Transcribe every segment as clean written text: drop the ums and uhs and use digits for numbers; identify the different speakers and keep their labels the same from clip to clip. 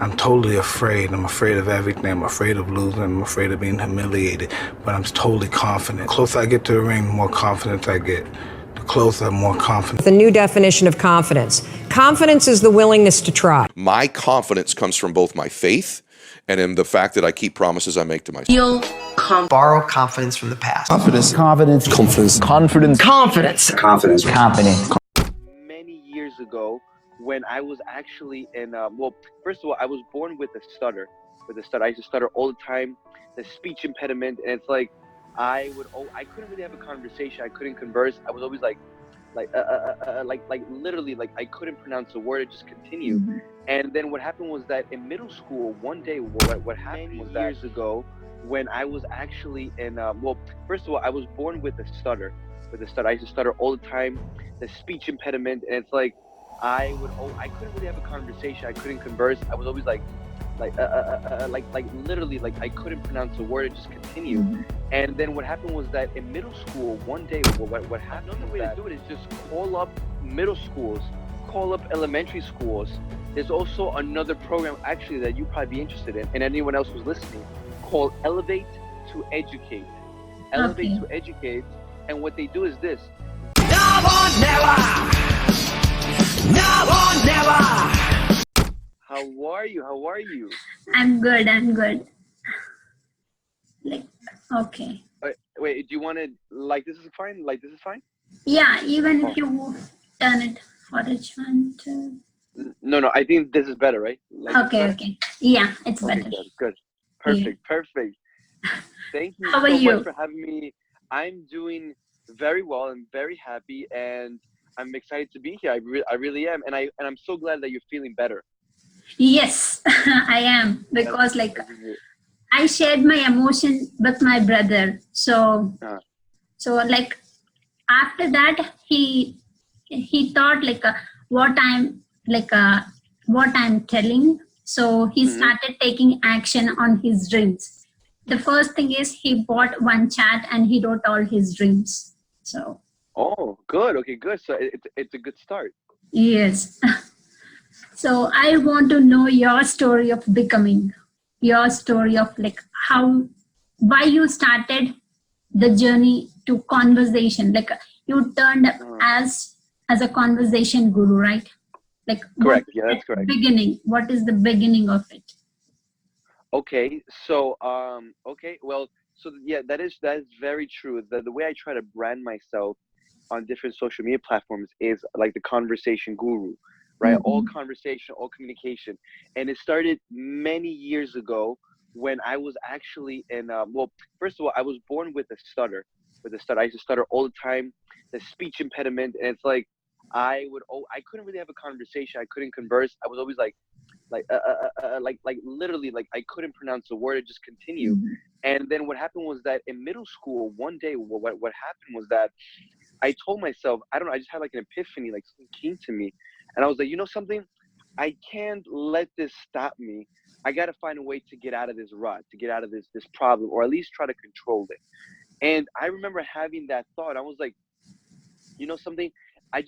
Speaker 1: I'm totally afraid. I'm afraid of everything. I'm afraid of losing. I'm afraid of being humiliated. But I'm totally confident. The closer I get to the ring, the more confidence I get. The closer, I'm more confident.
Speaker 2: The new definition of confidence. Confidence is the willingness to try.
Speaker 3: My confidence comes from both my faith and in the fact that I keep promises I make to myself.
Speaker 4: Borrow confidence from the past.
Speaker 5: Confidence.
Speaker 6: Confidence.
Speaker 5: Confidence.
Speaker 6: Confidence.
Speaker 4: Confidence.
Speaker 5: Confidence.
Speaker 6: Confidence.
Speaker 7: Many years ago, when I was actually in, well, first of all, I was born with a stutter. I used to stutter all the time, the speech impediment, and it's like, I couldn't really have a conversation. I couldn't converse. I was always like literally, like I couldn't pronounce a word. I just continue. Mm-hmm. And then what happened was that in middle school, one day, what happened was that years ago, when I was actually in, well, first of all, I was born with a stutter. I used to stutter all the time, the speech impediment, and it's like, I couldn't really have a conversation. I couldn't converse. I was always literally, like I couldn't pronounce a word. I just continue. Mm-hmm. And then what happened was that in middle school, one day, what happened? Another way to do it is just call up middle schools, call up elementary schools. There's also another program actually that you'd probably be interested in, and anyone else who's listening, called Elevate to Educate. Elevate to Educate, and what they do is this.
Speaker 4: Now or never! Now or never!
Speaker 7: How are you?
Speaker 8: I'm good. Like, okay.
Speaker 7: Wait, do you want to, like this is fine? Like this is fine?
Speaker 8: Yeah, even if you turn it for a chant.
Speaker 7: No, I think this is better, right? Like
Speaker 8: okay. Yeah, it's better.
Speaker 7: Good. Perfect. Thank you
Speaker 8: How
Speaker 7: so
Speaker 8: are you?
Speaker 7: much for having me. I'm doing very well. I'm very happy, and I'm excited to be here. I really am, and I'm so glad that you're feeling better.
Speaker 8: Yes, I am, because like I shared my emotion with my brother. So like after that, he thought like what I'm telling. So he started taking action on his dreams. The first thing is he bought one chat and he wrote all his dreams. So.
Speaker 7: Oh, good. Okay, good. So it's a good start.
Speaker 8: Yes. So I want to know your story of becoming, your story of like why you started the journey to conversation. Like you turned up as a conversation guru, right? Like
Speaker 7: correct. Yeah, that's correct.
Speaker 8: Beginning. What is the beginning of it?
Speaker 7: Okay. So well, so yeah, that is very true. The way I try to brand myself on different social media platforms is like the conversation guru. Right? Mm-hmm. All conversation, all communication. And it started many years ago when I was actually in, well, first of all, I was born with a stutter. I used to stutter all the time, the speech impediment. And it's like, I couldn't really have a conversation. I couldn't converse. I was always like literally, like I couldn't pronounce a word. I just continue. Mm-hmm. And then what happened was that in middle school, one day, what happened was that I told myself, I just had like an epiphany, like something came to me. And I was like, you know something? I can't let this stop me. I got to find a way to get out of this rut, to get out of this problem, or at least try to control it. And I remember having that thought. I was like, you know something? I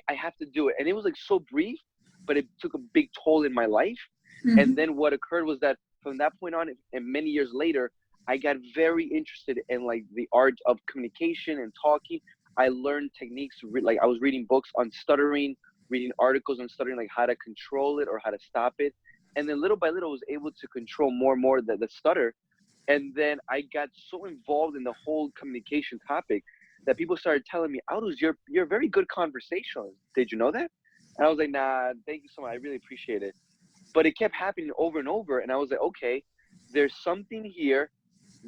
Speaker 7: have to do it. And it was like so brief, but it took a big toll in my life. Mm-hmm. And then what occurred was that from that point on, and many years later, I got very interested in like the art of communication and talking. I learned techniques, like I was reading books on stuttering, reading articles on stuttering, like how to control it or how to stop it. And then little by little, I was able to control more and more the stutter. And then I got so involved in the whole communication topic that people started telling me, Aurus, you're a very good conversationalist. Did you know that? And I was like, nah, thank you so much. I really appreciate it. But it kept happening over and over. And I was like, okay, there's something here.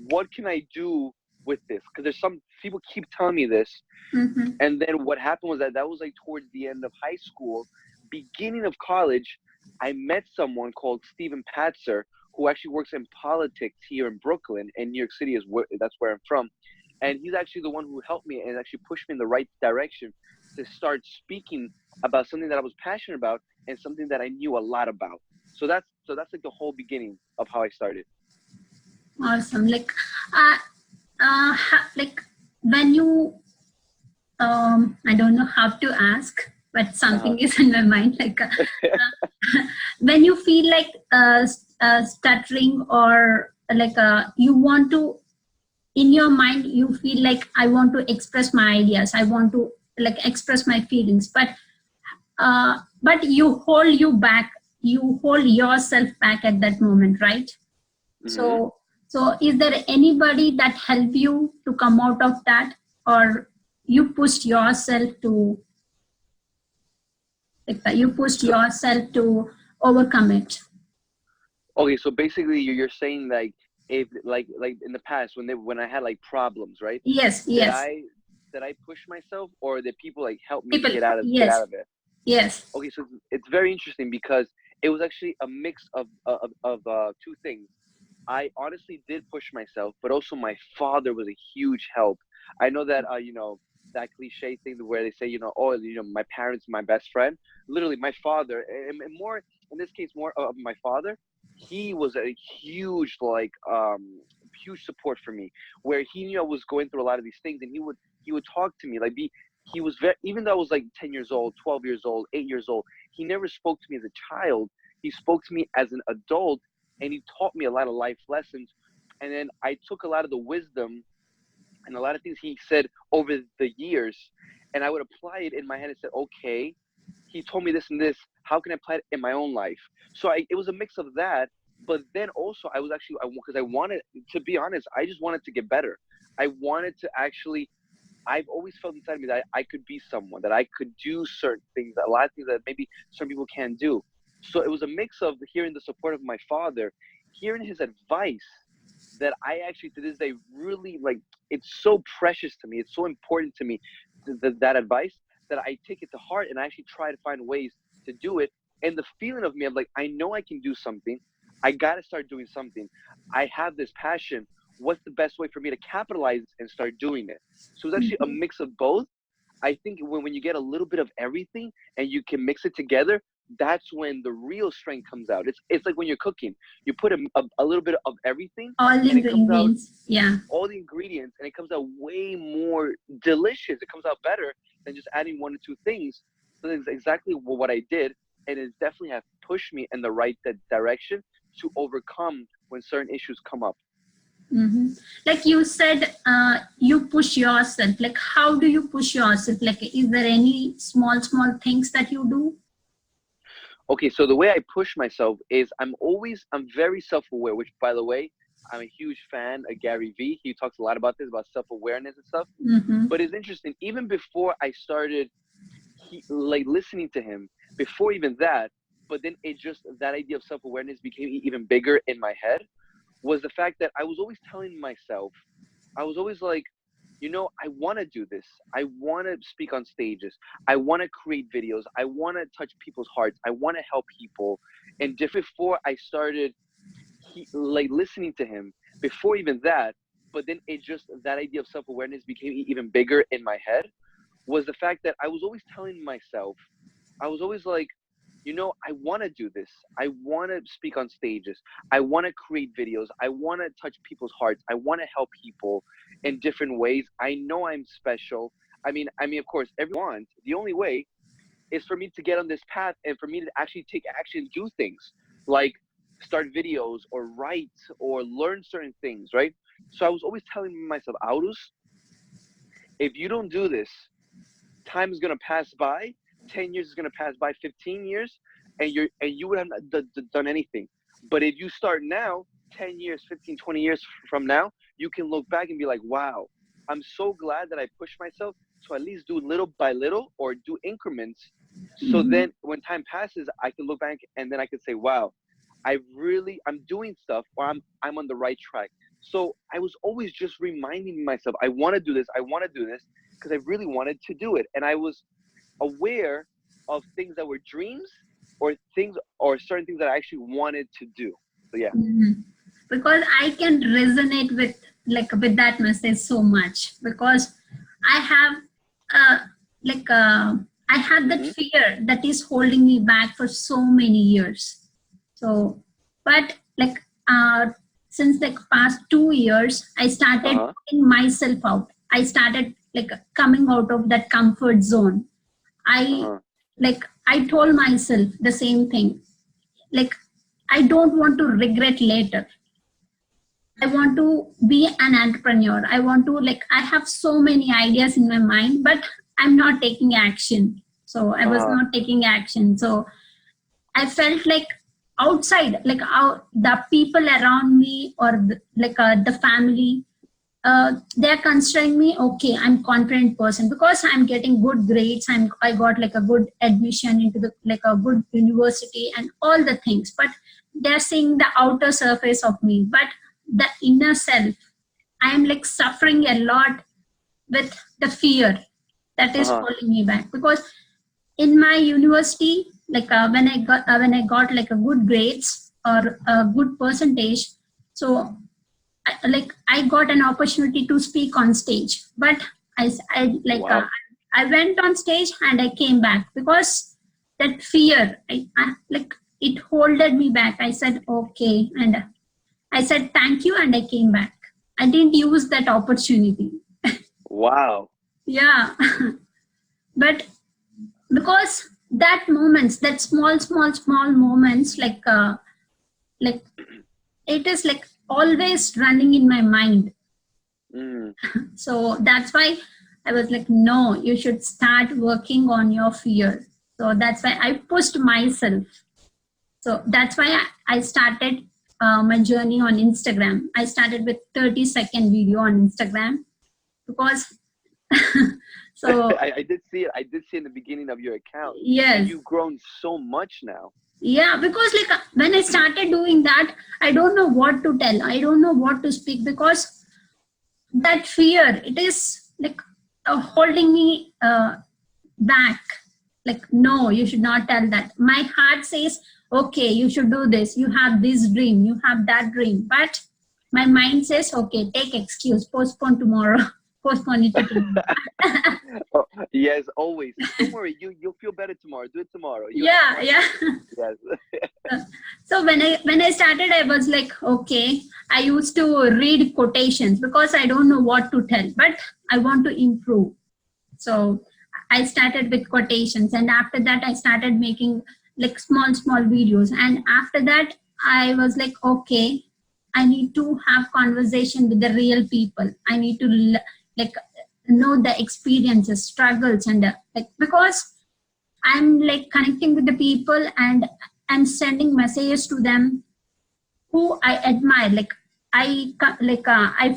Speaker 7: What can I do with this? Because there's some people keep telling me this. Mm-hmm. And then what happened was that was like towards the end of high school, beginning of college. I met someone called Stephen Patzer, who actually works in politics here in Brooklyn, and New York City that's where I'm from. And he's actually the one who helped me and actually pushed me in the right direction to start speaking about something that I was passionate about and something that I knew a lot about. So that's like the whole beginning of how I started.
Speaker 8: Awesome. Like when you I don't know how to ask, but something is in my mind. Like when you feel like stuttering, or like you want to, in your mind, you feel like I want to express my ideas, I want to like express my feelings, but you hold yourself back at that moment, right? So is there anybody that helped you to come out of that, or you pushed yourself to overcome it?
Speaker 7: Okay, so basically you're saying like, if like in the past when I had like problems, right?
Speaker 8: Yes.
Speaker 7: Did I push myself, or did people like help me
Speaker 8: People,
Speaker 7: get out of it?
Speaker 8: yes.
Speaker 7: Okay, so it's very interesting because it was actually a mix of two things. I honestly did push myself, but also my father was a huge help. I know that that cliche thing where they say, my parents, my best friend. Literally, my father, and more in this case, more of my father. He was a huge huge support for me, where he knew I was going through a lot of these things, and he would talk to me he was very, even though I was like 10 years old, 12 years old, 8 years old, he never spoke to me as a child. He spoke to me as an adult, and he taught me a lot of life lessons. And then I took a lot of the wisdom and a lot of things he said over the years, and I would apply it in my head and said, okay, he told me this and this, how can I apply it in my own life? So it was a mix of that. But then also I was actually, because I wanted, to be honest, I just wanted to get better. I wanted to actually, I've always felt inside of me that I could be someone, that I could do certain things, a lot of things that maybe some people can't do. So it was a mix of hearing the support of my father, hearing his advice, that I actually to this day really like. It's so precious to me. It's so important to me, that advice, that I take it to heart, and I actually try to find ways to do it. And the feeling of me, I'm like, I know I can do something. I got to start doing something. I have this passion. What's the best way for me to capitalize and start doing it? So it's actually a mix of both. I think when you get a little bit of everything and you can mix it together, that's when the real strength comes out. It's like when you're cooking, you put a little bit of everything,
Speaker 8: All the ingredients,
Speaker 7: all the ingredients, and it comes out way more delicious. It comes out better than just adding one or two things. So that's exactly what I did, and it definitely has pushed me in the right direction to overcome when certain issues come up.
Speaker 8: Like you said, you push yourself. Like, how do you push yourself? Like, is there any small things that you do?
Speaker 7: Okay, so the way I push myself is I'm very self-aware, which, by the way, I'm a huge fan of Gary Vee. He talks a lot about this, about self-awareness and stuff. But it's interesting, even before I started listening to him, before even that, but then that idea of self-awareness became even bigger in my head, was the fact that I was always telling myself, I was always like, I want to do this. I want to speak on stages. I want to create videos. I want to touch people's hearts. I want to help people. And before I started listening to him, before even that, but then that idea of self-awareness became even bigger in my head, was the fact that I was always telling myself, I was always like, I want to do this. I want to speak on stages. I want to create videos. I want to touch people's hearts. I want to help people in different ways. I know I'm special. I mean, of course, everyone, the only way is for me to get on this path and for me to actually take action, do things like start videos or write or learn certain things, right? So I was always telling myself, Aurus, if you don't do this, time is going to pass by. 10 years is going to pass by, 15 years, and you would have not done anything. But if you start now, 10 years, 15, 20 years from now, you can look back and be like, wow, I'm so glad that I pushed myself to at least do little by little or do increments. So then when time passes, I can look back and then I can say, wow, I'm doing stuff, or I'm on the right track. So I was always just reminding myself, I want to do this, because I really wanted to do it. And I was aware of things that were dreams or certain things that I actually wanted to do. So yeah.
Speaker 8: Because I can resonate with that message so much, because I have I had that fear that is holding me back for so many years. So, but since past 2 years, I started putting myself out. I started coming out of that comfort zone. I like I told myself the same thing. Like, I don't want to regret later. I want to be an entrepreneur. I want to, like, I have so many ideas in my mind, but I'm not taking action. So I was not taking action. So I felt like outside, like the people around me or the family, they're considering me, okay, I'm confident person because I'm getting good grades. I got like a good admission into a good university and all the things, but they're seeing the outer surface of me, but the inner self, I am like suffering a lot with the fear that is holding me back. Because in my university, like when I got like a good grades or a good percentage, so I got an opportunity to speak on stage, but I went on stage and I came back because that fear, it holded me back. I said okay, and I said thank you, and I came back. I didn't use that opportunity.
Speaker 7: Wow.
Speaker 8: Yeah. But because that small moments, like it is like always running in my mind. So that's why I was like, no, you should start working on your fear. So that's why I pushed myself. So that's why I started my journey on Instagram. I started with 30-second video on Instagram because so
Speaker 7: I did see it. I did see in the beginning of your account.
Speaker 8: Yes.
Speaker 7: And you've grown so much now.
Speaker 8: Yeah, because like when I started doing that, I don't know what to tell. I don't know what to speak because that fear, it is like holding me back. Like, no, you should not tell that. My heart says, okay, you should do this. You have this dream, you have that dream. But my mind says, okay, take excuse, postpone tomorrow. Postpone it to tomorrow.
Speaker 7: Oh, yes, always. Don't worry, you'll feel better tomorrow. Do it tomorrow.
Speaker 8: Yeah.
Speaker 7: Yes.
Speaker 8: So when I started, I was like, okay, I used to read quotations because I don't know what to tell, but I want to improve. So I started with quotations, and after that I started making like small videos, and after that I was like, okay, I need to have conversation with the real people. I need to like know the experiences, struggles, and because I'm like connecting with the people and I'm sending messages to them who I admire. Like I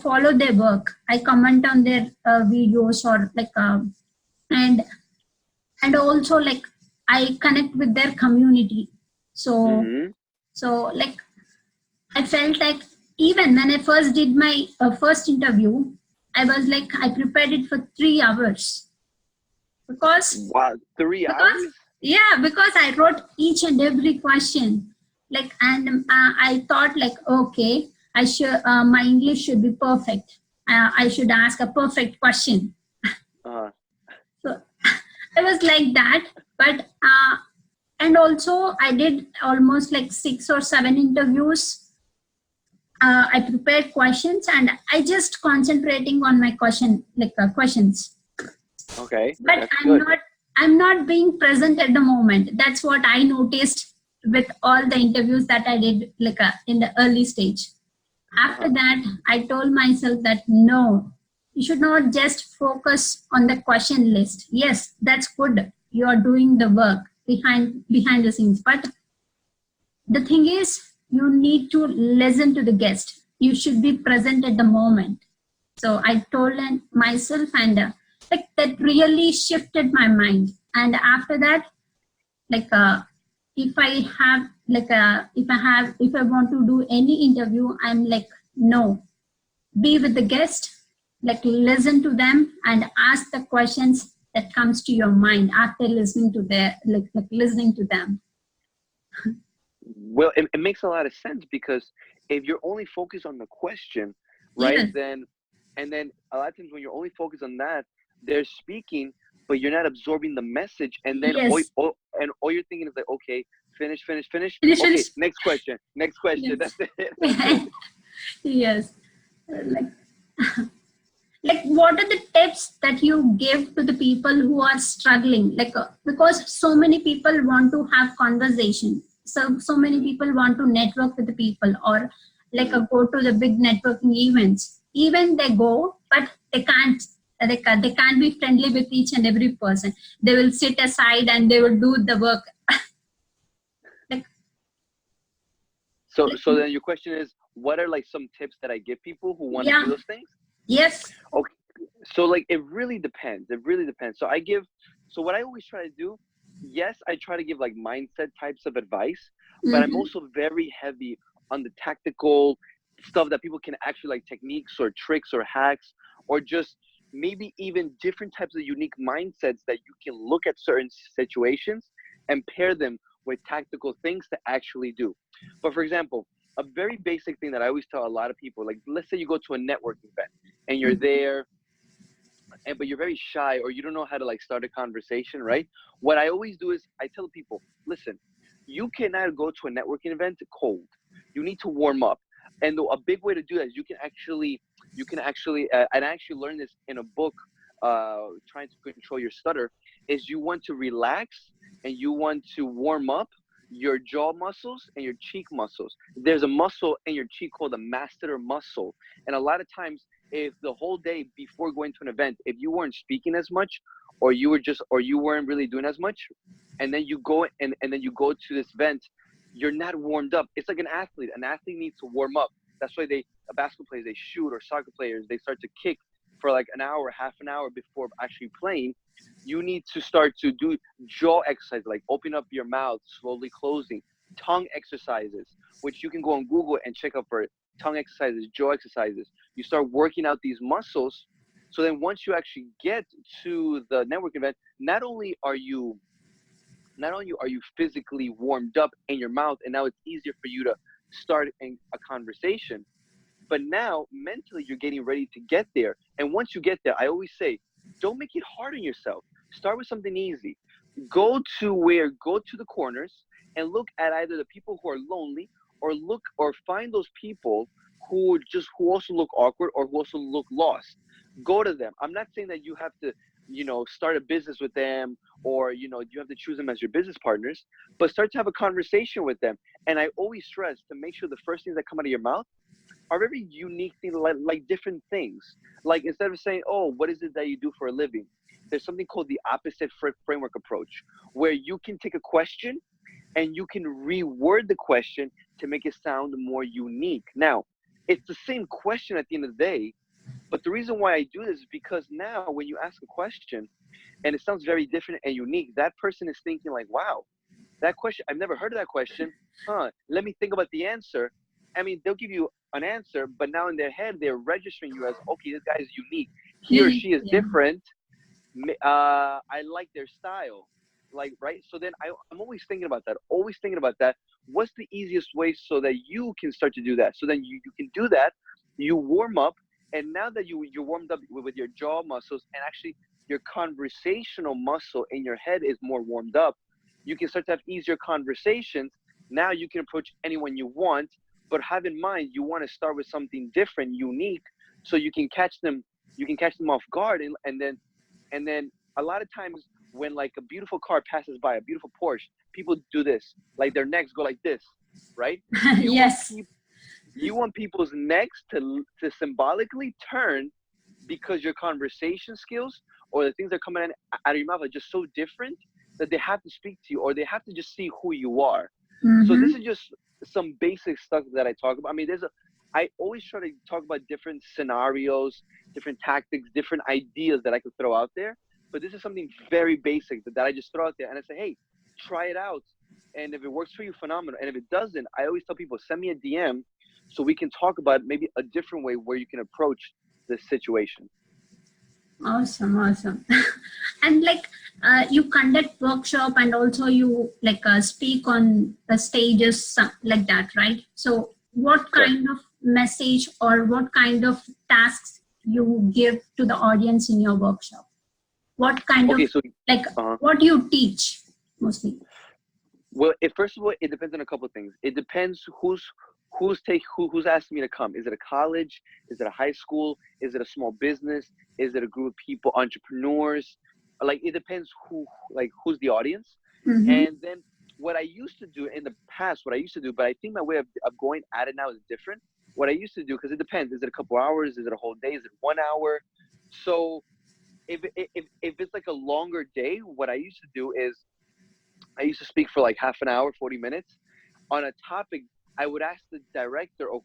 Speaker 8: follow their work. I comment on their videos, or and also like I connect with their community. So so like I felt like even when I first did my first interview, I was like, I prepared it for 3 hours. Because
Speaker 7: wow, 3 hours?
Speaker 8: Yeah, because I wrote each and every question. Like, and I thought like, okay, I should my English should be perfect. I should ask a perfect question. So I was like that, but and also I did almost like 6 or 7 interviews. I prepared questions and I just concentrating on my questions.
Speaker 7: Okay.
Speaker 8: But I'm not being present at the moment. That's what I noticed with all the interviews that I did in the early stage. After that, I told myself that no, you should not just focus on the question list. Yes, that's good. You are doing the work behind the scenes. But the thing is, you need to listen to the guest. You should be present at the moment. So I told myself, and that really shifted my mind. And after that, if I want to do any interview, I'm like, no, be with the guest, like listen to them and ask the questions that comes to your mind after listening to their listening to them.
Speaker 7: Well, it makes a lot of sense, because if you're only focused on the question, right,
Speaker 8: Yes.
Speaker 7: then a lot of times when you're only focused on that, they're speaking, but you're not absorbing the message, and then
Speaker 8: Yes.
Speaker 7: all you're thinking is like, okay, finish.
Speaker 8: Finish,
Speaker 7: Okay,
Speaker 8: finish.
Speaker 7: next question.
Speaker 8: Yes.
Speaker 7: That's it.
Speaker 8: Yes. Like, like what are the tips that you give to the people who are struggling, like because so many people want to have conversation, so many people want to network with the people, or like go to the big networking events, even they go, but they can't, they can't be friendly with each and every person. They will sit aside and they will do the work. Like,
Speaker 7: So then your question is, what are like some tips that I give people who want to do those things?
Speaker 8: Yes.
Speaker 7: Okay. So like it really depends. It really depends. So what I always try to do, yes, I try to give like mindset types of advice, but I'm also very heavy on the tactical stuff that people can actually, like techniques or tricks or hacks, or just maybe even different types of unique mindsets that you can look at certain situations and pair them with tactical things to actually do. But for example, a very basic thing that I always tell a lot of people, like let's say you go to a networking event and you're there, but you're very shy or you don't know how to like start a conversation, right? What I always do is I tell people, listen, you cannot go to a networking event cold. You need to warm up. And a big way to do that is you can actually, and I actually learned this in a book, Trying to Control Your Stutter, is you want to relax and you want to warm up your jaw muscles and your cheek muscles. There's a muscle in your cheek called the masseter muscle. And a lot of times, if the whole day before going to an event, if you weren't speaking as much, or you weren't really doing as much, and then you go and then you go to this event, you're not warmed up. It's like an athlete. An athlete needs to warm up. That's why basketball players, they shoot, or soccer players, they start to kick for like an hour, half an hour before actually playing. You need to start to do jaw exercises, like open up your mouth, slowly closing, tongue exercises, which you can go on Google and check out for tongue exercises, jaw exercises. You start working out these muscles. So then once you actually get to the network event, not only are you physically warmed up in your mouth, and now it's easier for you to start a conversation, but now mentally you're getting ready to get there. And once you get there, I always say, don't make it hard on yourself. Start with something easy. Go to the corners and look at either the people who are lonely, or find those people who also look awkward or who also look lost. Go to them. I'm not saying that you have to, start a business with them, or, you have to choose them as your business partners, but start to have a conversation with them. And I always stress to make sure the first things that come out of your mouth are very unique things, like different things. Like instead of saying, oh, what is it that you do for a living? There's something called the opposite framework approach, where you can take a question and you can reword the question to make it sound more unique. Now, it's the same question at the end of the day, but the reason why I do this is because now when you ask a question and it sounds very different and unique, that person is thinking like, wow, that question, I've never heard of that question. Let me think about the answer. I mean, they'll give you an answer, but now in their head, they're registering you as, okay, this guy is unique. He or she is different. I like their style. Like, right? So then I'm always thinking about that. What's the easiest way so that you can start to do that? So then you can do that. You warm up. And now that you're warmed up with your jaw muscles, and actually your conversational muscle in your head is more warmed up, you can start to have easier conversations. Now you can approach anyone you want, but have in mind, you want to start with something different, unique, so you can catch them off guard. And then a lot of times when like a beautiful car passes by, a beautiful Porsche, people do this, like their necks go like this, right?
Speaker 8: Yes.
Speaker 7: You want people's necks to symbolically turn, because your conversation skills or the things that are coming out of your mouth are just so different that they have to speak to you, or they have to just see who you are. So this is just some basic stuff that I talk about. I mean, I always try to talk about different scenarios, different tactics, different ideas that I could throw out there. But this is something very basic that I just throw out there, and I say, hey, try it out. And if it works for you, phenomenal. And if it doesn't, I always tell people, send me a DM so we can talk about maybe a different way where you can approach this situation.
Speaker 8: Awesome. And like you conduct workshop, and also you like speak on the stages like that, right? So what kind of message or what kind of tasks you give to the audience in your workshop? What kind of what do you teach mostly?
Speaker 7: Well, first of all, it depends on a couple of things. It depends who who's asking me to come? Is it a college? Is it a high school? Is it a small business? Is it a group of people, entrepreneurs? Like, it depends who's the audience.
Speaker 8: Mm-hmm.
Speaker 7: And then what I used to do in the past, but I think my way of going at it now is different. What I used to do, because it depends, is it a couple hours? Is it a whole day? Is it 1 hour? So if it's like a longer day, what I used to do is I used to speak for like half an hour, 40 minutes on a topic. I would ask the director or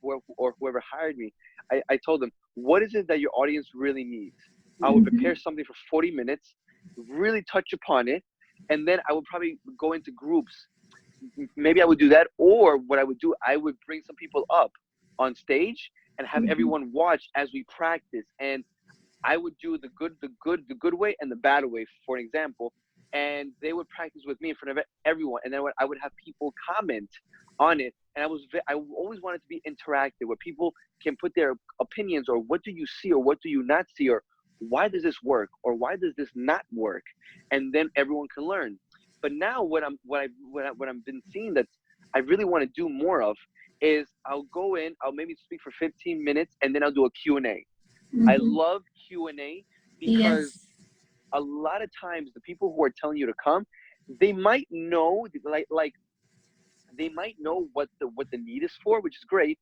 Speaker 7: whoever hired me. I told them, what is it that your audience really needs? I would prepare something for 40 minutes, really touch upon it, and then I would probably go into groups. Maybe I would do that, or what I would do, I would bring some people up on stage and have everyone watch as we practice. And I would do the good way and the bad way, for example, and they would practice with me in front of everyone. And then I would have people comment on it. And I always wanted to be interactive, where people can put their opinions, or what do you see, or what do you not see, or why does this work, or why does this not work, and then everyone can learn. But now what I've been seeing that I really want to do more of is I'll go in, I'll maybe speak for 15 minutes, and then I'll do a Q&A. I love Q&A because a lot of times the people who are telling you to come, they might know, like they might know what the need is for, which is great.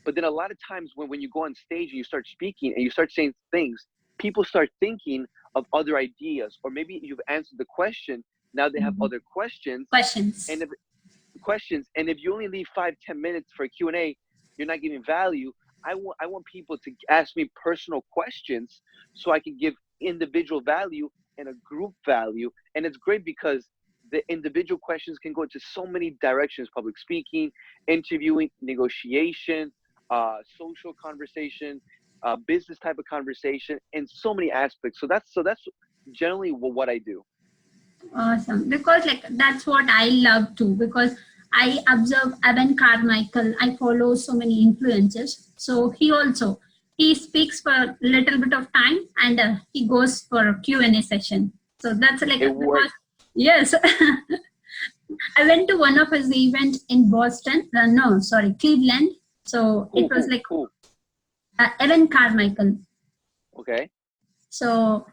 Speaker 7: But then a lot of times when you go on stage and you start speaking and you start saying things, people start thinking of other ideas, or maybe you've answered the question. Now they have other questions. And if you only leave 5-10 minutes for a Q&A, you're not giving value. I want people to ask me personal questions so I can give individual value and a group value. And it's great because the individual questions can go into so many directions: public speaking, interviewing, negotiation, social conversation, business type of conversation, and so many aspects. So that's generally what I do.
Speaker 8: Awesome. Because that's what I love too, because I observe Evan Carmichael. I follow so many influencers. So he speaks for a little bit of time, and he goes for a Q&A session. So that's yes. I went to one of his events in Boston. Cleveland. So it was Evan Carmichael.
Speaker 7: Okay.
Speaker 8: So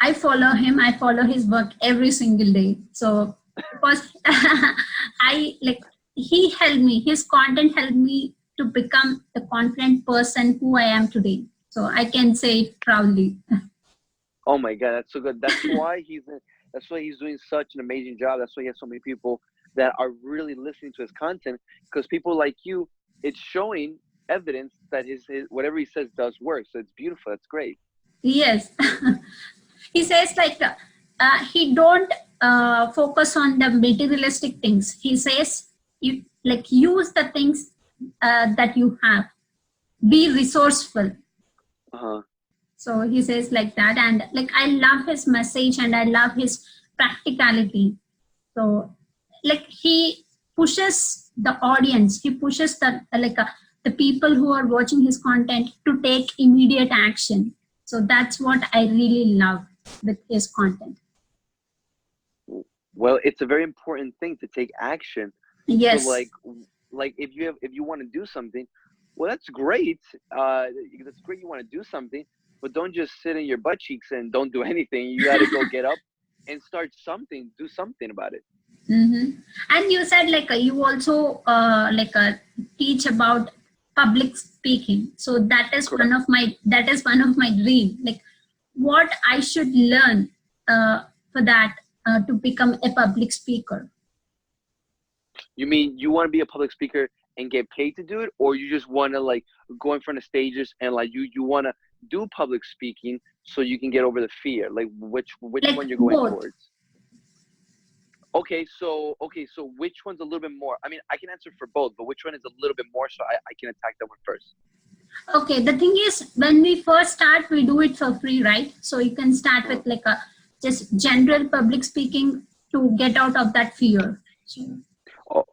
Speaker 8: I follow him. I follow his work every single day. So because he helped me, his content helped me to become the confident person who I am today. So I can say it proudly.
Speaker 7: Oh my God, that's so good. That's why he's doing such an amazing job. That's why he has so many people that are really listening to his content, because people like you, it's showing evidence that his whatever he says does work. So it's beautiful. That's great.
Speaker 8: Yes. He says he don't focus on the materialistic things. He says you use the things that you have. Be resourceful. So he says like that, and I love his message and I love his practicality. So he pushes the audience. He pushes the people who are watching his content to take immediate action. So that's what I really love with his content.
Speaker 7: Well, it's a very important thing to take action.
Speaker 8: Yes.
Speaker 7: So if you want to do something, well, that's great. That's great. You want to do something, but don't just sit in your butt cheeks and don't do anything. You got to go get up and start something. Do something about it.
Speaker 8: And you said you also teach about public speaking. So that is one of my dream. What I should learn for that to become a public speaker.
Speaker 7: You mean you want to be a public speaker and get paid to do it, or you just want to go in front of stages and you want to do public speaking so you can get over the fear? Which one you're going towards? Okay, so which one's a little bit more? I mean, I can answer for both, but which one is a little bit more, so I can attack that one first?
Speaker 8: Okay, the thing is, when we first start, we do it for free, right? So you can start with just general public speaking to get out of that fear.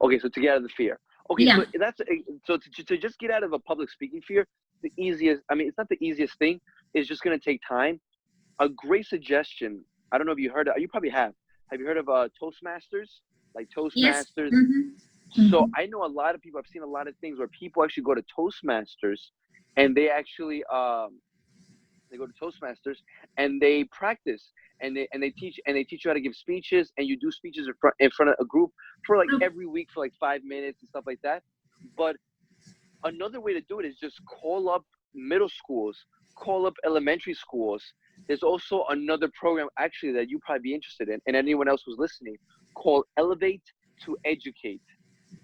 Speaker 7: Okay, so to get out of the fear. Okay,
Speaker 8: yeah.
Speaker 7: So to just get out of a public speaking fear, the easiest, I mean, it's not the easiest thing. It's just going to take time. A great suggestion, I don't know if you heard it, you probably have. Have you heard of Toastmasters? Toastmasters?
Speaker 8: Yes.
Speaker 7: So I know a lot of people, I've seen a lot of things where people actually go to Toastmasters and they actually, they go to Toastmasters and they practice and they teach you how to give speeches, and you do speeches in front of a group for like every week for like 5 minutes and stuff like that. But another way to do it is just call up middle schools, call up elementary schools. There's also another program actually that you probably be interested in, and anyone else who's listening, called Elevate to Educate.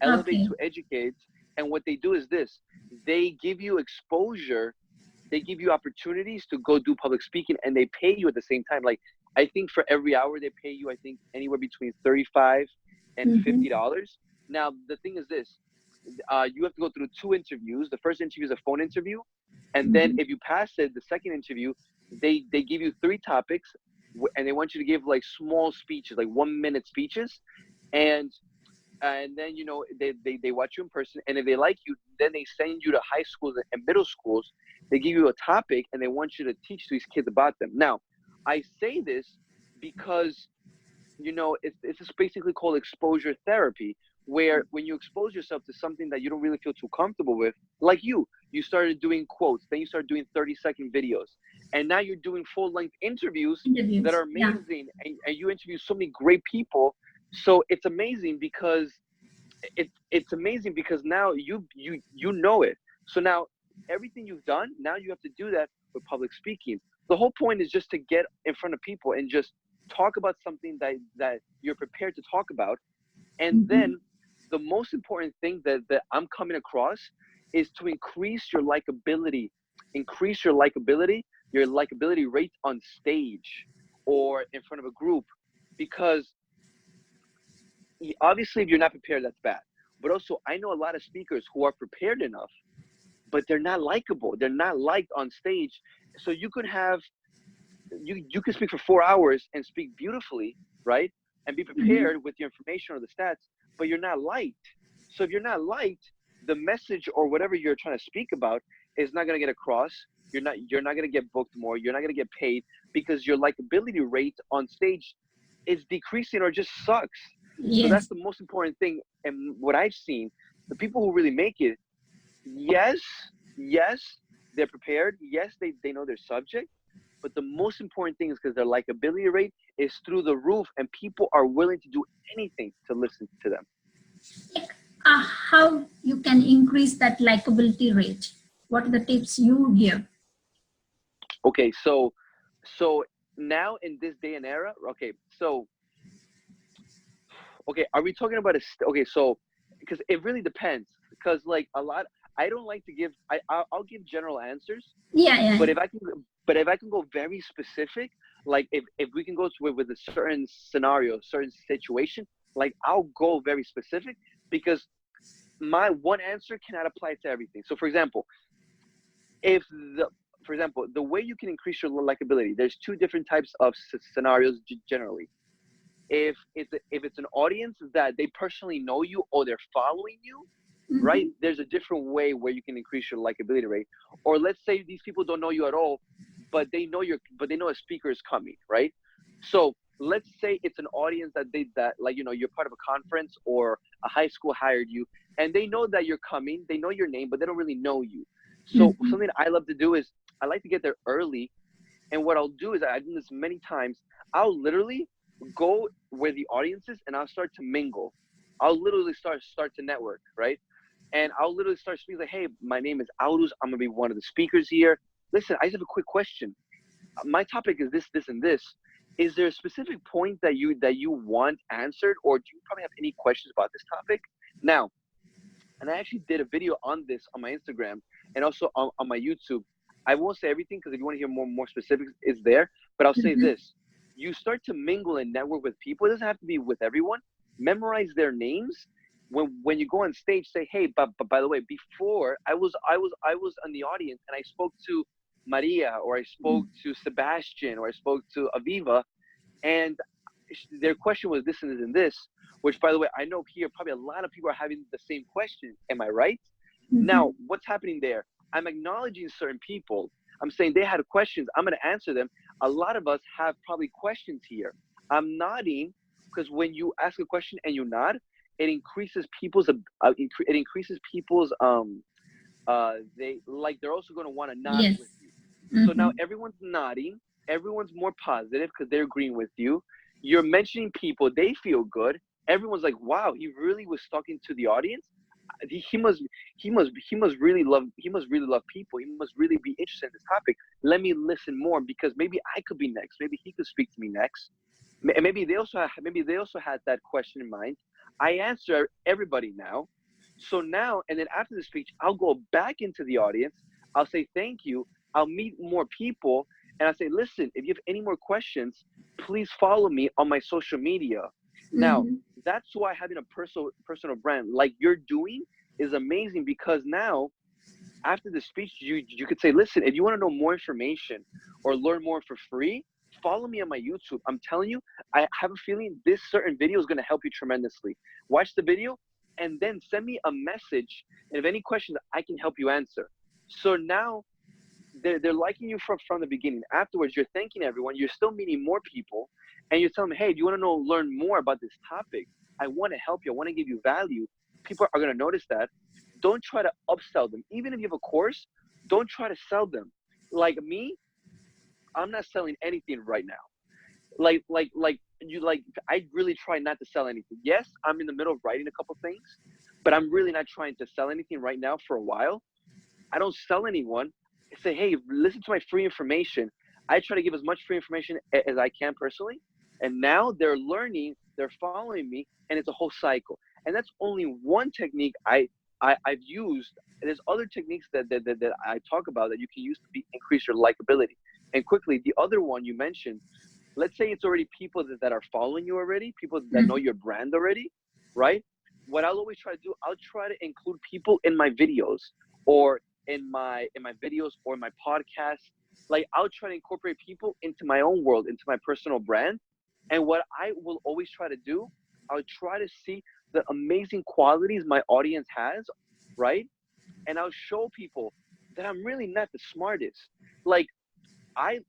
Speaker 7: Elevate to Educate. And what they do is this: they give you exposure, they give you opportunities to go do public speaking, and they pay you at the same time. Like, I think for every hour they pay you, I think anywhere between $35 and $50. Now the thing is this: you have to go through 2 interviews. The first interview is a phone interview, and then if you pass it, the second interview, they give you 3 topics, and they want you to give like small speeches, like 1-minute speeches, and then, you know, they watch you in person, and if they like you, then they send you to high schools and middle schools. They give you a topic, and they want you to teach these kids about them. Now, I say this because, you know, it's just basically called exposure therapy, where when you expose yourself to something that you don't really feel too comfortable with, like you started doing quotes, then you started doing 30-second videos, and now you're doing full-length interviews that are amazing, and you interview so many great people. So it's amazing because it's amazing because now you know it. So now everything you've done, now you have to do that with public speaking. The whole point is just to get in front of people and just talk about something that you're prepared to talk about. And then the most important thing that I'm coming across is to increase your likability rate on stage or in front of a group. Because obviously if you're not prepared, that's bad. But also, I know a lot of speakers who are prepared enough, but they're not likable. They're not liked on stage. So you could have, you could speak for 4 hours and speak beautifully, right? And be prepared with your information or the stats, but you're not liked. So if you're not liked, the message or whatever you're trying to speak about is not going to get across. You're not going to get booked more. You're not going to get paid because your likability rate on stage is decreasing or just sucks. So that's the most important thing. And what I've seen, the people who really make it, yes, they're prepared. Yes, they know their subject. But the most important thing is because their likability rate is through the roof, and people are willing to do anything to listen to them.
Speaker 8: How you can increase that likability rate? What are the tips you give?
Speaker 7: Okay, so now in this day and era, are we talking about so because it really depends, because like I don't like to give, I'll give general answers. But if I can go very specific, like if we can go to it with a certain scenario, certain situation, like I'll go very specific, because my one answer cannot apply to everything. So for example, the way you can increase your likability, there's 2 different types of scenarios generally. If it's an audience that they personally know you or they're following you, right? There's a different way where you can increase your likability rate. Or let's say these people don't know you at all, but they know a speaker is coming, right? So let's say it's an audience that like, you know, you're part of a conference or a high school hired you, and they know that you're coming, they know your name, but they don't really know you. So something I love to do is I like to get there early. And what I'll do is, I've done this many times, I'll literally go where the audience is and I'll start to mingle. I'll literally start to network, right? And I'll literally start speaking like, hey, my name is Aurus. I'm gonna be one of the speakers here. Listen, I just have a quick question. My topic is this, this, and this. Is there a specific point that you want answered, or do you probably have any questions about this topic? Now, and I actually did a video on this on my Instagram and also on my YouTube. I won't say everything, because if you want to hear more specifics, it's there. But I'll say this: you start to mingle and network with people. It doesn't have to be with everyone. Memorize their names. When you go on stage, say, hey, but by the way, before I was in the audience and I spoke to Maria, or I spoke to Sebastian, or I spoke to Aviva, and their question was this and this and this, which, by the way, I know here probably a lot of people are having the same question. Am I right? Now, what's happening there? I'm acknowledging certain people. I'm saying they had questions. I'm going to answer them. A lot of us have probably questions here. I'm nodding, because when you ask a question and you nod, it increases people's it increases people's they're also going to want to nod
Speaker 8: Yes.
Speaker 7: with you. So now everyone's nodding, everyone's more positive because they're agreeing with you. You're mentioning people, they feel good. Everyone's like, wow, he really was talking to the audience. He must really love people. He must really be interested in this topic. Let me listen more, because maybe I could be next. Maybe he could speak to me next. And maybe they also had that question in mind. I answer everybody now. So now, and then after the speech, I'll go back into the audience. I'll say thank you. I'll meet more people, and I'll say, listen, if you have any more questions, please follow me on my social media. Now, that's why having a personal brand like you're doing is amazing, because now after the speech, you could say, listen, if you want to know more information or learn more for free, follow me on my YouTube. I'm telling you, I have a feeling this certain video is going to help you tremendously. Watch the video and then send me a message. And if any questions, I can help you answer. So now they're liking you from the beginning. Afterwards, you're thanking everyone. You're still meeting more people, and you're telling them, hey, do you want to learn more about this topic? I want to help you. I want to give you value. People are going to notice that. Don't try to upsell them. Even if you have a course, don't try to sell them. Like me, I'm not selling anything right now. I really try not to sell anything. Yes, I'm in the middle of writing a couple things, but I'm really not trying to sell anything right now for a while. I don't sell anyone. I say, hey, listen to my free information. I try to give as much free information as I can personally. And now they're learning, they're following me, and it's a whole cycle. And that's only one technique I've used. There's other techniques that I talk about that you can use to increase your likability. And quickly, the other one you mentioned, let's say it's already people that are following you already, people that know your brand already, right? What I'll always try to do, I'll try to include people in my videos, or in my videos, or my podcast. Like, I'll try to incorporate people into my own world, into my personal brand. And what I will always try to do, I'll try to see the amazing qualities my audience has, right? And I'll show people that I'm really not the smartest. Like, I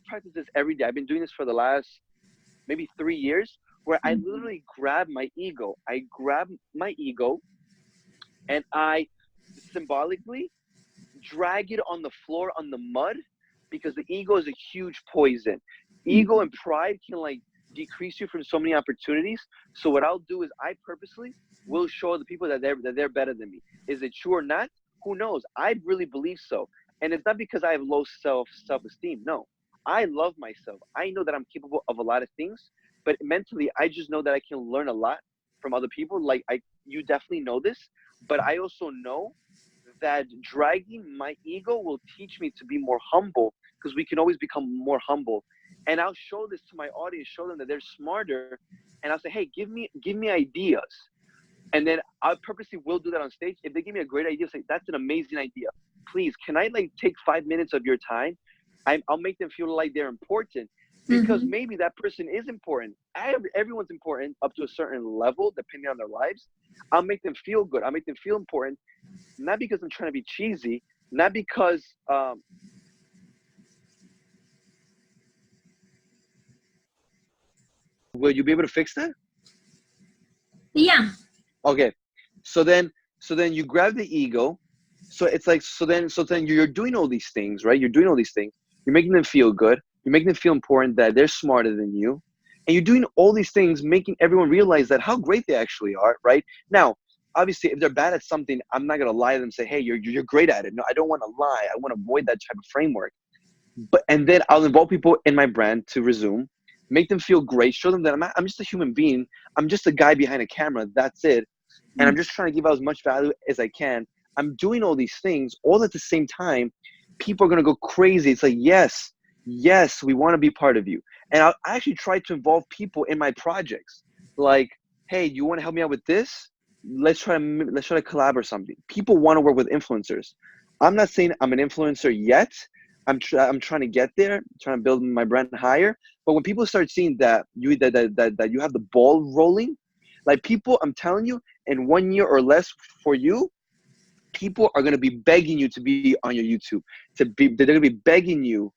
Speaker 7: practice this every day. I've been doing this for the last maybe 3 years, where I literally grab my ego. I grab my ego and I symbolically drag it on the floor, on the mud, because the ego is a huge poison. Ego and pride can like decrease you from so many opportunities. So what I'll do is I purposely will show the people that they're better than me. Is it true or not? Who knows? I really believe so. And it's not because I have low self-esteem. No, I love myself. I know that I'm capable of a lot of things, but mentally, I just know that I can learn a lot from other people. Like, you definitely know this, but I also know that dragging my ego will teach me to be more humble, because we can always become more humble. And I'll show this to my audience, show them that they're smarter, and I'll say, hey, give me ideas. And then I purposely will do that on stage. If they give me a great idea, say, that's an amazing idea. Please, can I like take 5 minutes of your time? I'll make them feel like they're important, because maybe that person is important. Everyone's important up to a certain level, depending on their lives. I'll make them feel good. I'll make them feel important, not because I'm trying to be cheesy, not because will you be able to fix that?
Speaker 8: Yeah.
Speaker 7: Okay. So then you grab the ego. So it's like, so then you're doing all these things, right? You're doing all these things. You're making them feel good. You're making them feel important, that they're smarter than you. And you're doing all these things, making everyone realize that how great they actually are, right? Now, obviously, if they're bad at something, I'm not going to lie to them and say, hey, you're great at it. No, I don't want to lie. I want to avoid that type of framework. And then I'll involve people in my brand to resume, make them feel great, show them that I'm just a human being. I'm just a guy behind a camera. That's it. And I'm just trying to give out as much value as I can. I'm doing all these things all at the same time. People are going to go crazy. It's like, yes, we want to be part of you. And I actually try to involve people in my projects. Like, hey, you want to help me out with this? Let's try to collab or something. People want to work with influencers. I'm not saying I'm an influencer yet. I'm trying to get there, trying to build my brand higher. But when people start seeing that you have the ball rolling, like, people, I'm telling you, in 1 year or less for you, people are going to be begging you to be on your YouTube. They're going to be begging you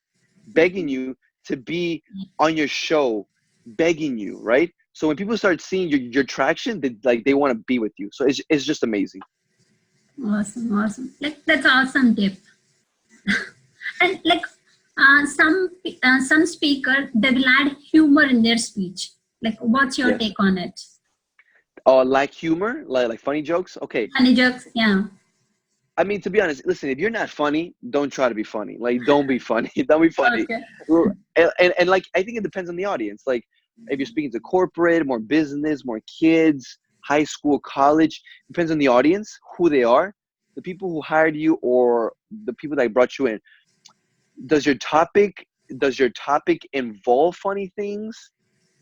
Speaker 7: to be on your show, begging you, right? So when people start seeing your traction, they want to be with you. So it's just amazing.
Speaker 8: Awesome. Like that's awesome tip. And like some speaker, they will add humor in their speech. Like, what's your take on it?
Speaker 7: Like humor, like funny jokes. Okay.
Speaker 8: Funny jokes, yeah.
Speaker 7: I mean, to be honest, listen, if you're not funny, don't try to be funny. Like, don't be funny. Don't be funny.
Speaker 8: Okay.
Speaker 7: And like, I think it depends on the audience. Like, if you're speaking to corporate, more business, more kids, high school, college, depends on the audience, who they are, the people who hired you, or the people that brought you in. Does your topic involve funny things,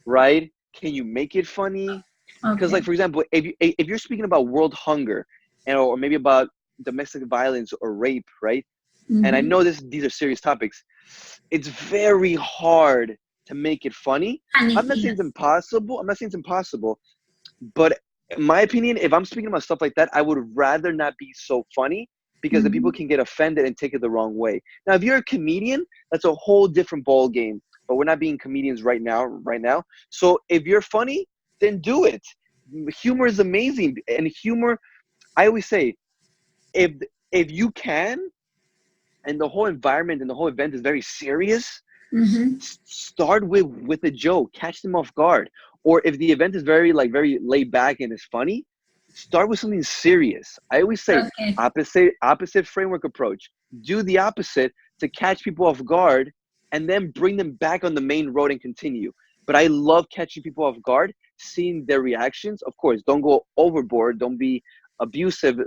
Speaker 7: right? Can you make it funny? Because,
Speaker 8: Okay.
Speaker 7: like, for example, if you're speaking about world hunger, or maybe about domestic violence or rape, right?
Speaker 8: Mm-hmm.
Speaker 7: And I know these are serious topics. It's very hard to make it funny.
Speaker 8: Funny,
Speaker 7: I'm not saying it's impossible. But in my opinion, if I'm speaking about stuff like that, I would rather not be so funny, because the people can get offended and take it the wrong way. Now, if you're a comedian, that's a whole different ball game. But we're not being comedians right now. So if you're funny, then do it. Humor is amazing. And humor, I always say, if you can, and the whole environment and the whole event is very serious, start with a joke, catch them off guard. Or if the event is very laid back and it's funny, start with something serious. I always say opposite framework approach. Do the opposite to catch people off guard, and then bring them back on the main road and continue. But I love catching people off guard, seeing their reactions. Of course, don't go overboard. Don't be abusive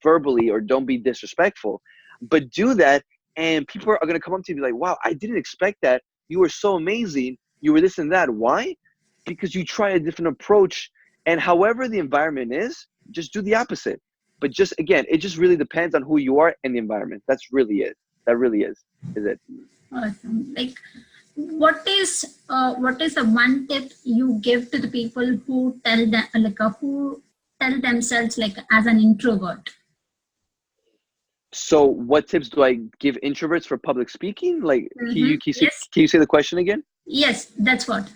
Speaker 7: verbally, or don't be disrespectful. But do that, and people are going to come up to you and be like, wow, I didn't expect that. You were so amazing. You were this and that. Why? Because you try a different approach. And however the environment is, just do the opposite. But just, again, it just really depends on who you are and the environment. That's really it. That really is it.
Speaker 8: Awesome. Like, what is the one tip you give to the people who tell themselves like as an introvert?
Speaker 7: So what tips do I give introverts for public speaking? Like, can you say the question again?
Speaker 8: Yes, that's what.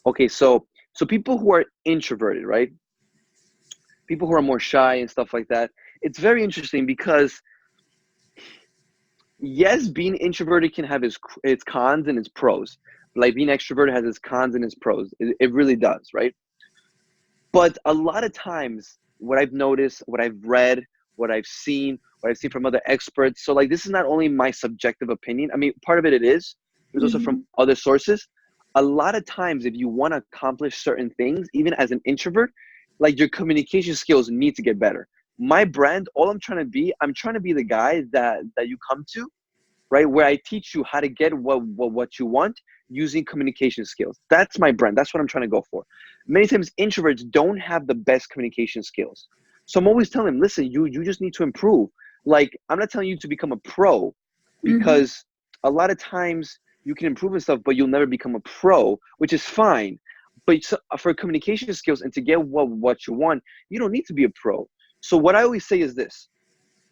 Speaker 7: Okay, so people who are introverted, right? People who are more shy and stuff like that. It's very interesting because, yes, being introverted can have its cons and its pros. Like, being extroverted has its cons and its pros. It really does, right? But a lot of times, what I've noticed, what I've read, what I've seen from other experts. So, like, this is not only my subjective opinion. I mean, part of it is. There's also from other sources. A lot of times, if you want to accomplish certain things, even as an introvert, like, your communication skills need to get better. My brand, all I'm trying to be the guy that you come to, right? Where I teach you how to get what you want using communication skills. That's my brand. That's what I'm trying to go for. Many times introverts don't have the best communication skills. So I'm always telling them, listen, you just need to improve. Like, I'm not telling you to become a pro, because a lot of times you can improve and stuff, but you'll never become a pro, which is fine. But for communication skills and to get what you want, you don't need to be a pro. So what I always say is this: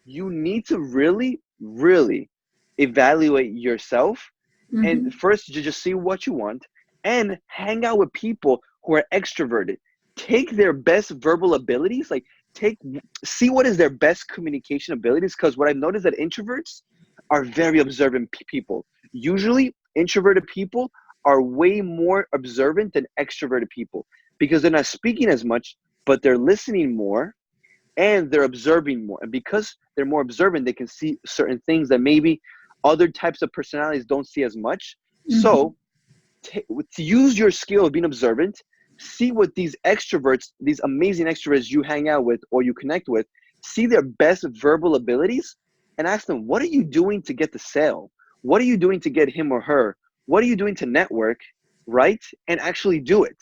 Speaker 7: you need to really, really evaluate yourself, and first you just see what you want, and hang out with people who are extroverted. Take their best verbal abilities, like see what is their best communication abilities, because what I've noticed that introverts are very observant people. Usually introverted people are way more observant than extroverted people, because they're not speaking as much, but they're listening more and they're observing more. And because they're more observant, they can see certain things that maybe other types of personalities don't see as much. So to use your skill of being observant, see what these extroverts, these amazing extroverts you hang out with or you connect with, see their best verbal abilities, and ask them, what are you doing to get the sale? What are you doing to get him or her? What are you doing to network, right? And actually do it.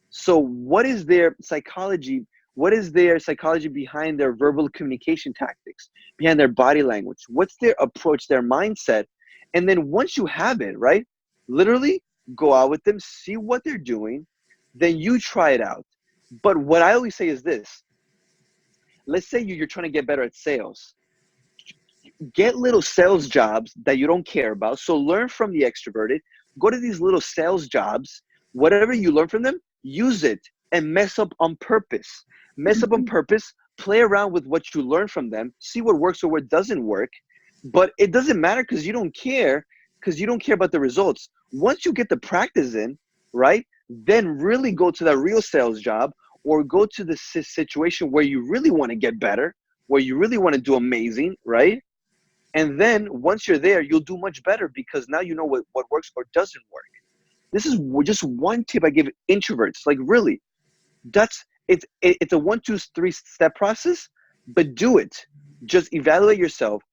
Speaker 7: So what is their psychology? What is their psychology behind their verbal communication tactics, behind their body language? What's their approach, their mindset? And then once you have it, right, literally go out with them, see what they're doing, then you try it out. But what I always say is this: let's say you're trying to get better at sales. Get little sales jobs that you don't care about. So learn from the extroverted, go to these little sales jobs, whatever you learn from them, use it and mess up on purpose. Mess up on purpose, play around with what you learn from them, see what works or what doesn't work. But it doesn't matter because you don't care about the results. Once you get the practice in, right, then really go to that real sales job or go to the situation where you really want to get better, where you really want to do amazing, right? And then once you're there, you'll do much better because now you know what works or doesn't work. This is just one tip I give introverts. Like really, it's a 1, 2, 3 step process, but do it. Just evaluate yourself,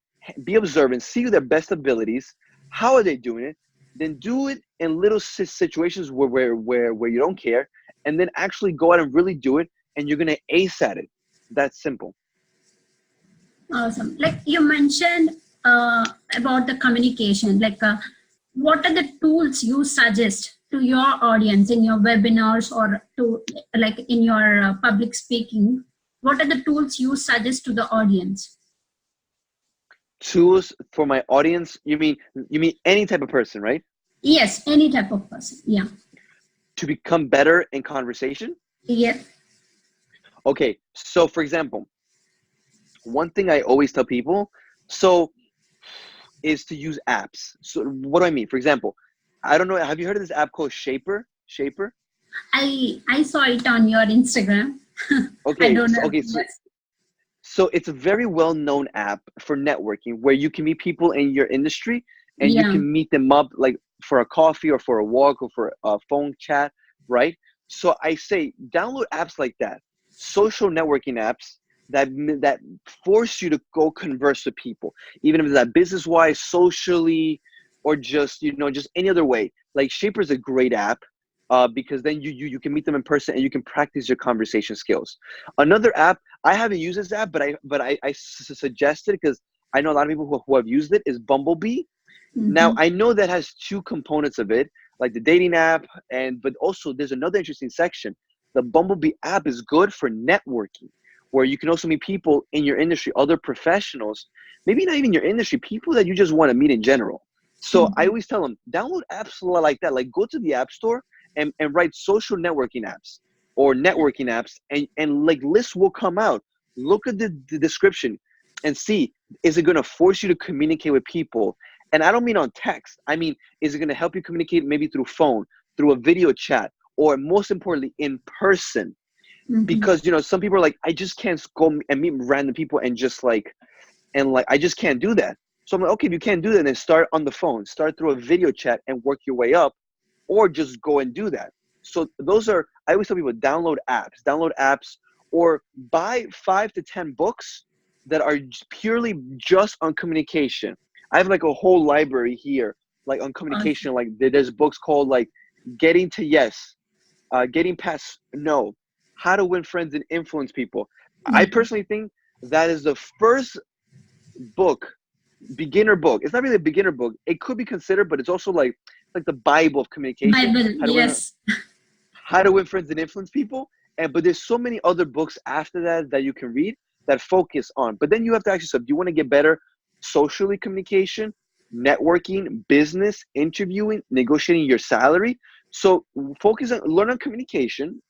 Speaker 7: be observant, see their best abilities. How are they doing it? Then do it in little situations where you don't care, and then actually go out and really do it, and you're gonna ace at it. That's simple.
Speaker 8: Awesome. Like you mentioned about the communication, like what are the tools you suggest to your audience in your webinars or to like in your public speaking? What are the tools you suggest to the audience?
Speaker 7: Tools for my audience? You mean any type of person, right?
Speaker 8: Yes, any type of person. Yeah.
Speaker 7: To become better in conversation?
Speaker 8: Yeah.
Speaker 7: Okay, so for example, one thing I always tell people is to use apps. So what do I mean? For example, I don't know, have you heard of this app called Shaper?
Speaker 8: I saw it on your Instagram.
Speaker 7: Okay,
Speaker 8: I don't know.
Speaker 7: okay, so it's a very well-known app for networking where you can meet people in your industry and you can meet them up like for a coffee or for a walk or for a phone chat, right? So I say download apps like that, social networking apps that force you to go converse with people, even if it's that business-wise, socially, or just just any other way. Like Shaper is a great app. Because then you can meet them in person and you can practice your conversation skills. Another app, I haven't used this app, but I suggest it because I know a lot of people who have used it, is Bumblebee. Now I know that has two components of it, like the dating app, but also there's another interesting section. The Bumblebee app is good for networking, where you can also meet people in your industry, other professionals, maybe not even your industry, people that you just want to meet in general. So I always tell them, download apps like that, like go to the app store and write social networking apps or networking apps, and like lists will come out. Look at the description and see, is it going to force you to communicate with people? And I don't mean on text. I mean, is it going to help you communicate maybe through phone, through a video chat, or most importantly, in person? Because, some people are like, I just can't go and meet random people and I just can't do that. So I'm like, okay, if you can't do that, then start on the phone, start through a video chat and work your way up, or just go and do that. So I always tell people, download apps, or buy 5 to 10 books that are purely just on communication. I have like a whole library here, like on communication. Like there's books called like Getting to Yes, Getting Past No, How to Win Friends and Influence People. I personally think that is the first beginner book. It's not really a beginner book. It could be considered, but it's also like the Bible of communication. How to win friends and influence people. But there's so many other books after that you can read that focus on. But then you have to ask yourself, do you want to get better socially, communication, networking, business, interviewing, negotiating your salary? So learn on communication.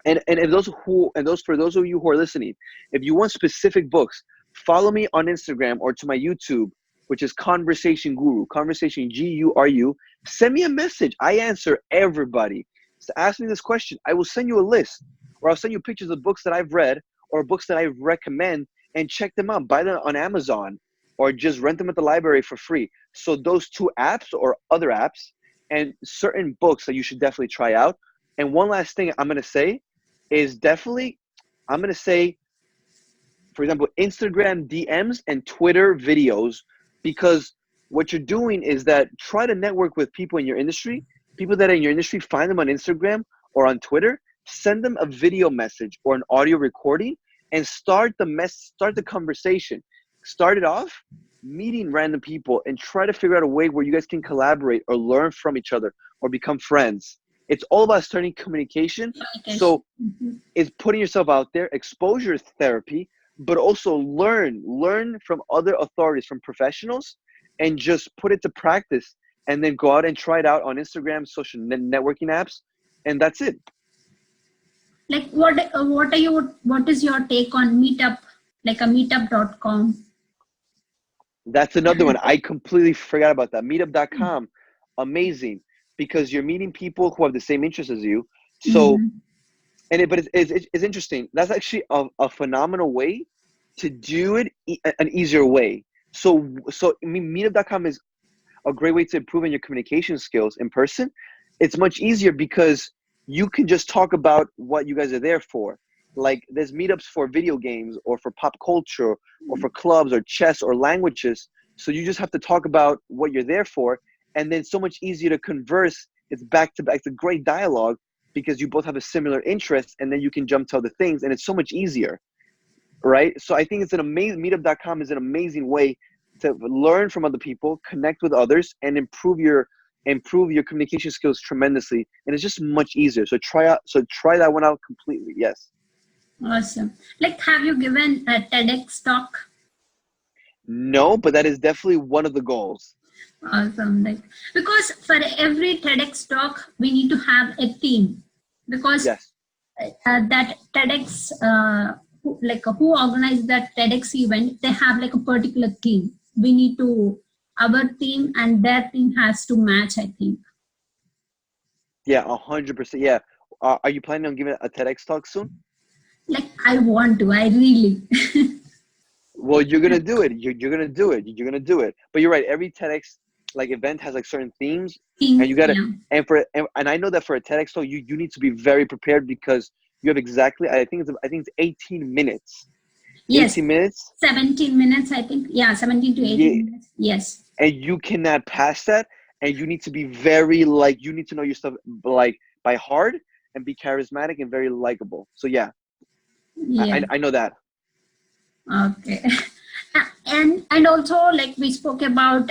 Speaker 7: And for those of you who are listening, if you want specific books, follow me on Instagram or to my YouTube, which is Conversation Guru, Conversation GURU. Send me a message. I answer everybody. So ask me this question. I will send you a list, or I'll send you pictures of books that I've read or books that I recommend, and check them out. Buy them on Amazon or just rent them at the library for free. So those 2 apps or other apps and certain books that you should definitely try out. And one last thing I'm going to say is for example, Instagram DMs and Twitter videos, because what you're doing is that try to network with people in your industry, people that are in your industry, find them on Instagram or on Twitter, send them a video message or an audio recording, and start the conversation. Start it off meeting random people and try to figure out a way where you guys can collaborate or learn from each other or become friends. It's all about starting communication. So it's putting yourself out there, exposure therapy, but also learn from other authorities, from professionals, and just put it to practice, and then go out and try it out on Instagram, social networking apps, and that's it.
Speaker 8: Like what is your take on Meetup, like a meetup.com?
Speaker 7: That's another one. I completely forgot about that. Meetup.com, amazing, because you're meeting people who have the same interests as you. So, but it's interesting. That's actually a phenomenal way to do it, an easier way. So I mean, Meetup.com is a great way to improve in your communication skills in person. It's much easier because you can just talk about what you guys are there for. Like there's meetups for video games or for pop culture or for clubs or chess or languages. So you just have to talk about what you're there for, and then so much easier to converse. It's back to back. It's a great dialogue because you both have a similar interest, and then you can jump to other things, and it's so much easier, right? So I think it's an amazing, meetup.com is an amazing way to learn from other people, connect with others, and improve your communication skills tremendously. And it's just much easier. So try that one out completely. Yes.
Speaker 8: Awesome. Like, have you given a TEDx talk?
Speaker 7: No, but that is definitely one of the goals.
Speaker 8: Awesome. Like, because for every TEDx talk, we need to have a theme. Because
Speaker 7: Yes.
Speaker 8: That TEDx, who organized that TEDx event, they have like a particular theme. We need to, our theme and their theme has to match, I think.
Speaker 7: Yeah, 100%. Yeah. Are you planning on giving a TEDx talk soon?
Speaker 8: Like, I want to, I really.
Speaker 7: Well, you're gonna do it. You're gonna do it. You're gonna do it. But you're right. Every TEDx like event has like certain themes, and you gotta.
Speaker 8: Yeah.
Speaker 7: And I know that for a TEDx talk, you need to be very prepared because you have exactly. I think it's 18 minutes.
Speaker 8: Yes.
Speaker 7: 18 minutes.
Speaker 8: 17 minutes, I think. Yeah, 17 to 18 minutes. Yes.
Speaker 7: And you cannot pass that. And you need to be very you need to know your stuff like by heart and be charismatic and very likable. So yeah. I know that.
Speaker 8: Okay. And also, like we spoke about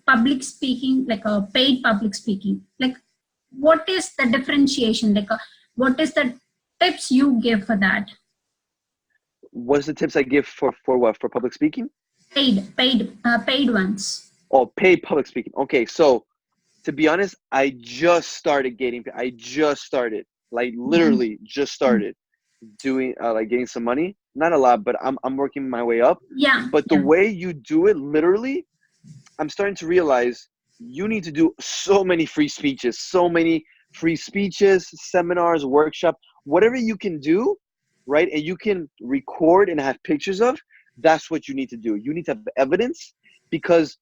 Speaker 8: public speaking, like a paid public speaking. Like, what is the differentiation? Like, what is the tips you give for that?
Speaker 7: What is the tips I give for what? For public speaking?
Speaker 8: Paid ones.
Speaker 7: Oh, paid public speaking. Okay, so to be honest, I just started, like literally just started doing like getting some money. Not a lot, but I'm working my way up.
Speaker 8: Yeah.
Speaker 7: But the way you do it, literally, I'm starting to realize you need to do so many free speeches, seminars, workshop, whatever you can do, right? And you can record and have pictures of, that's what you need to do. You need to have evidence, because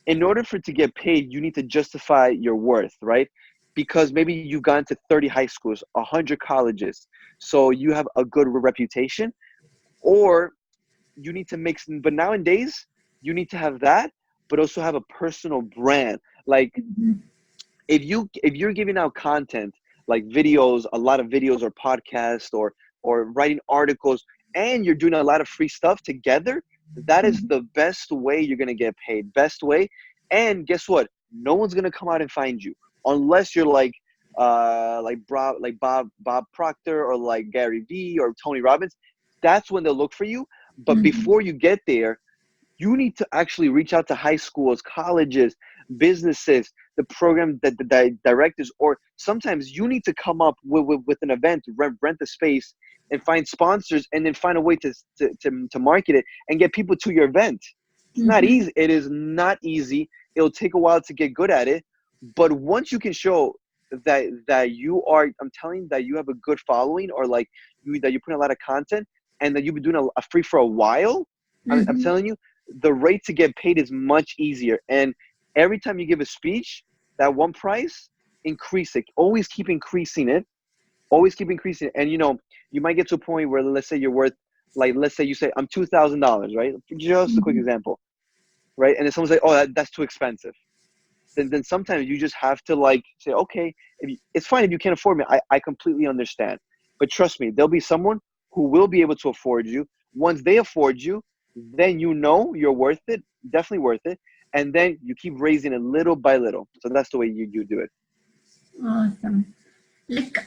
Speaker 7: in order for it to get paid, you need to justify your worth, right? Because maybe you've gone to 30 high schools, 100 colleges, so you have a good reputation, or you need to mix. But nowadays, you need to have that, but also have a personal brand. Like if you're giving out content, like videos, a lot of videos or podcasts or writing articles, and you're doing a lot of free stuff together, that is the best way you're going to get paid. Best way. And guess what? No one's going to come out and find you unless you're like Bob Proctor or like Gary Vee or Tony Robbins. That's when they'll look for you. But before you get there, you need to actually reach out to high schools, colleges, businesses, the program that the directors, or sometimes you need to come up with an event, rent the space and find sponsors, and then find a way to market it and get people to your event. It's not easy. It is not easy. It'll take a while to get good at it. But once you can show that you are, I'm telling you, that you have a good following, or like that you put a lot of content, and that you've been doing a free for a while, I'm telling you, the rate to get paid is much easier. And every time you give a speech, that one price, increase it. Always keep increasing it. Always keep increasing it. And you might get to a point where, let's say you're worth, like, let's say you say, I'm $2,000, right? Just a quick example, right? And then someone say, oh, that's too expensive. Then sometimes you just have to like say, okay, it's fine if you can't afford me. I completely understand. But trust me, there'll be someone who will be able to afford you. Once they afford you, then you're worth it, definitely worth it. And then you keep raising it little by little. So that's the way you do it.
Speaker 8: Awesome. Like,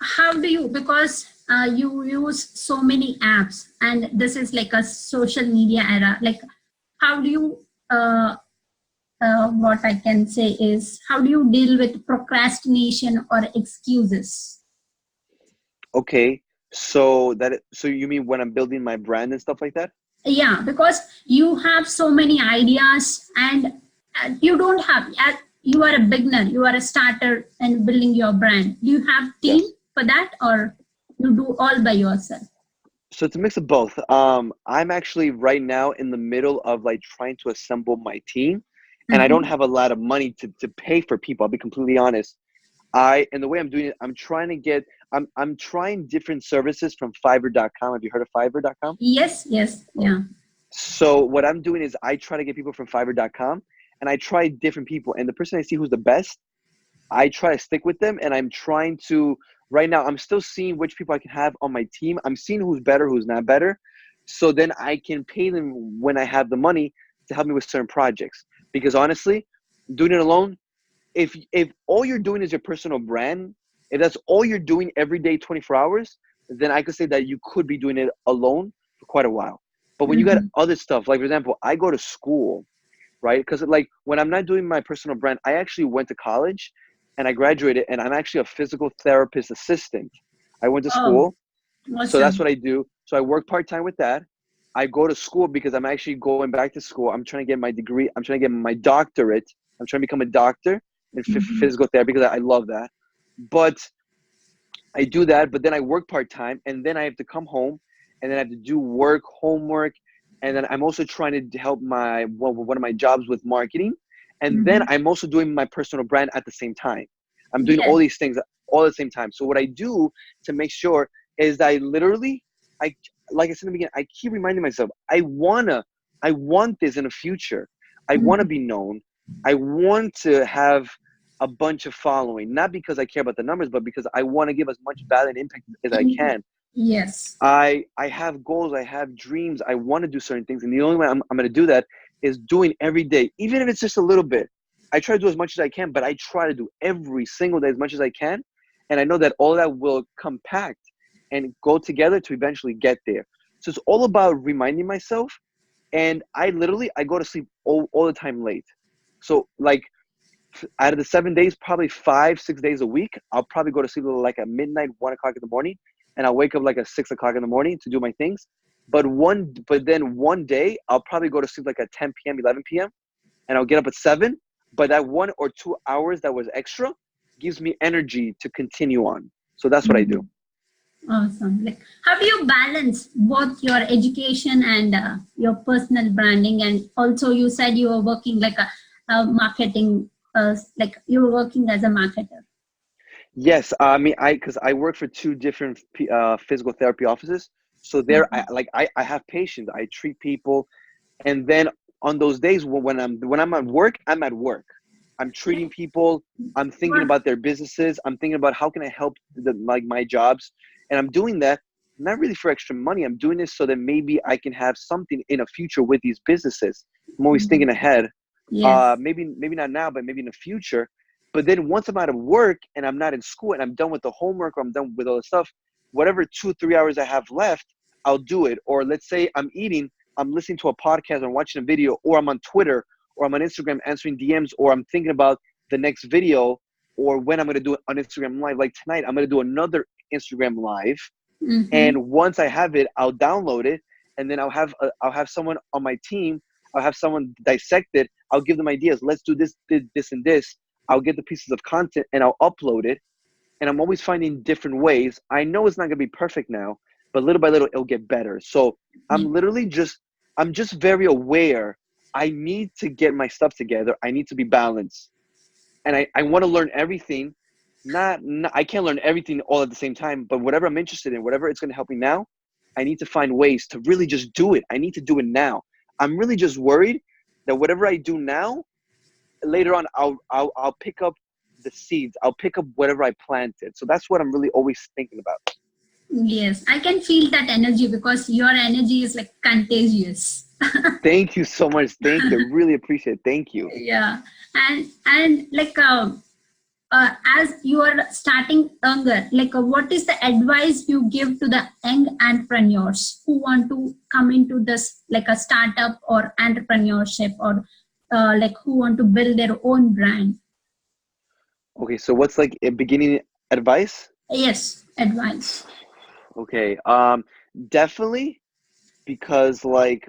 Speaker 8: how do you, because you use so many apps, and this is like a social media era, like how do you, what I can say is, how do you deal with procrastination or excuses?
Speaker 7: Okay. So you mean when I'm building my brand and stuff like that?
Speaker 8: Yeah, because you have so many ideas, and you don't have, you are a beginner, you are a starter and building your brand. Do you have team
Speaker 7: Yes.
Speaker 8: for that, or you do all by yourself?
Speaker 7: So it's a mix of both. I'm actually right now in the middle of like trying to assemble my team, and I don't have a lot of money to pay for people. I'll be completely honest. And the way I'm doing it, I'm trying different services from Fiverr.com. Have you heard of Fiverr.com?
Speaker 8: Yes, yes, yeah.
Speaker 7: So what I'm doing is I try to get people from Fiverr.com, and I try different people. And the person I see who's the best, I try to stick with them. And I'm trying to, right now, I'm still seeing which people I can have on my team. I'm seeing who's better, who's not better. So then I can pay them when I have the money to help me with certain projects. Because honestly, doing it alone, if all you're doing is your personal brand, if that's all you're doing every day, 24 hours, then I could say that you could be doing it alone for quite a while. But when you got other stuff, like for example, I go to school, right? Because like when I'm not doing my personal brand, I actually went to college and I graduated, and I'm actually a physical therapist assistant. I went to
Speaker 8: Oh,
Speaker 7: school, so that's
Speaker 8: awesome.
Speaker 7: what I do. So I work part-time with that. I go to school because I'm actually going back to school. I'm trying to get my degree. I'm trying to get my doctorate. I'm trying to become a doctor in physical therapy because I love that. But I do that, but then I work part-time, and then I have to come home, and then I have to do work, homework, and then I'm also trying to help one of my jobs with marketing, and then I'm also doing my personal brand at the same time. I'm doing all
Speaker 8: Yes.
Speaker 7: these things all at the same time. So what I do to make sure is that I literally, like I said in the beginning, I keep reminding myself, I want this in the future. I want to be known. I want to have a bunch of following, not because I care about the numbers, but because I want to give as much value and impact as I can.
Speaker 8: Yes.
Speaker 7: I have goals, I have dreams, I want to do certain things, and the only way I'm going to do that is doing every day, even if it's just a little bit. I try to do as much as I can, but I try to do every single day as much as I can, and I know that all that will compact and go together to eventually get there. So it's all about reminding myself, and I go to sleep all the time late. So like out of the 7 days, probably 5-6 days a week, I'll probably go to sleep like at midnight, 1 o'clock in the morning, and I'll wake up like at 6 o'clock in the morning to do my things. But then one day I'll probably go to sleep like at 10 p.m., 11 p.m., and I'll get up at 7. But that 1 or 2 hours that was extra gives me energy to continue on. So that's what I do.
Speaker 8: Awesome. Like, how do you balance both your education and your personal branding? And also, you said you were working like a marketing, like you were working as a marketer.
Speaker 7: Yes, I mean, because I work for 2 different physical therapy offices. So there, I have patients. I treat people, and then on those days when I'm at work, I'm at work. I'm treating people. I'm thinking about their businesses. I'm thinking about how can I help like my jobs, and I'm doing that not really for extra money. I'm doing this so that maybe I can have something in a future with these businesses. I'm always thinking ahead.
Speaker 8: Yes.
Speaker 7: Maybe not now, but maybe in the future. But then once I'm out of work and I'm not in school and I'm done with the homework or I'm done with all the stuff, whatever 2-3 hours I have left, I'll do it. Or let's say I'm eating, I'm listening to a podcast or watching a video, or I'm on Twitter or I'm on Instagram answering DMs, or I'm thinking about the next video or when I'm going to do it on Instagram Live. Like tonight, I'm going to do another Instagram Live. And once I have it, I'll download it, and then I'll have someone on my team. I'll have someone dissect it. I'll give them ideas. Let's do this, this, and this. I'll get the pieces of content and I'll upload it. And I'm always finding different ways. I know it's not going to be perfect now, but little by little, it'll get better. So I'm just very aware. I need to get my stuff together. I need to be balanced. And I want to learn everything. Not I can't learn everything all at the same time, but whatever I'm interested in, whatever it's going to help me now, I need to find ways to really just do it. I need to do it now. I'm really just worried that whatever I do now, later on, I'll pick up the seeds. I'll pick up whatever I planted. So that's what I'm really always thinking about.
Speaker 8: Yes, I can feel that energy because your energy is like contagious.
Speaker 7: Thank you so much. Thank you. I really appreciate it. Thank you.
Speaker 8: Yeah, and like as you are starting younger, like what is the advice you give to the young entrepreneurs who want to come into this like a startup or entrepreneurship, or like who want to build their own brand?
Speaker 7: Okay, so what's like a beginning advice?
Speaker 8: Yes, advice.
Speaker 7: Okay. Definitely, because like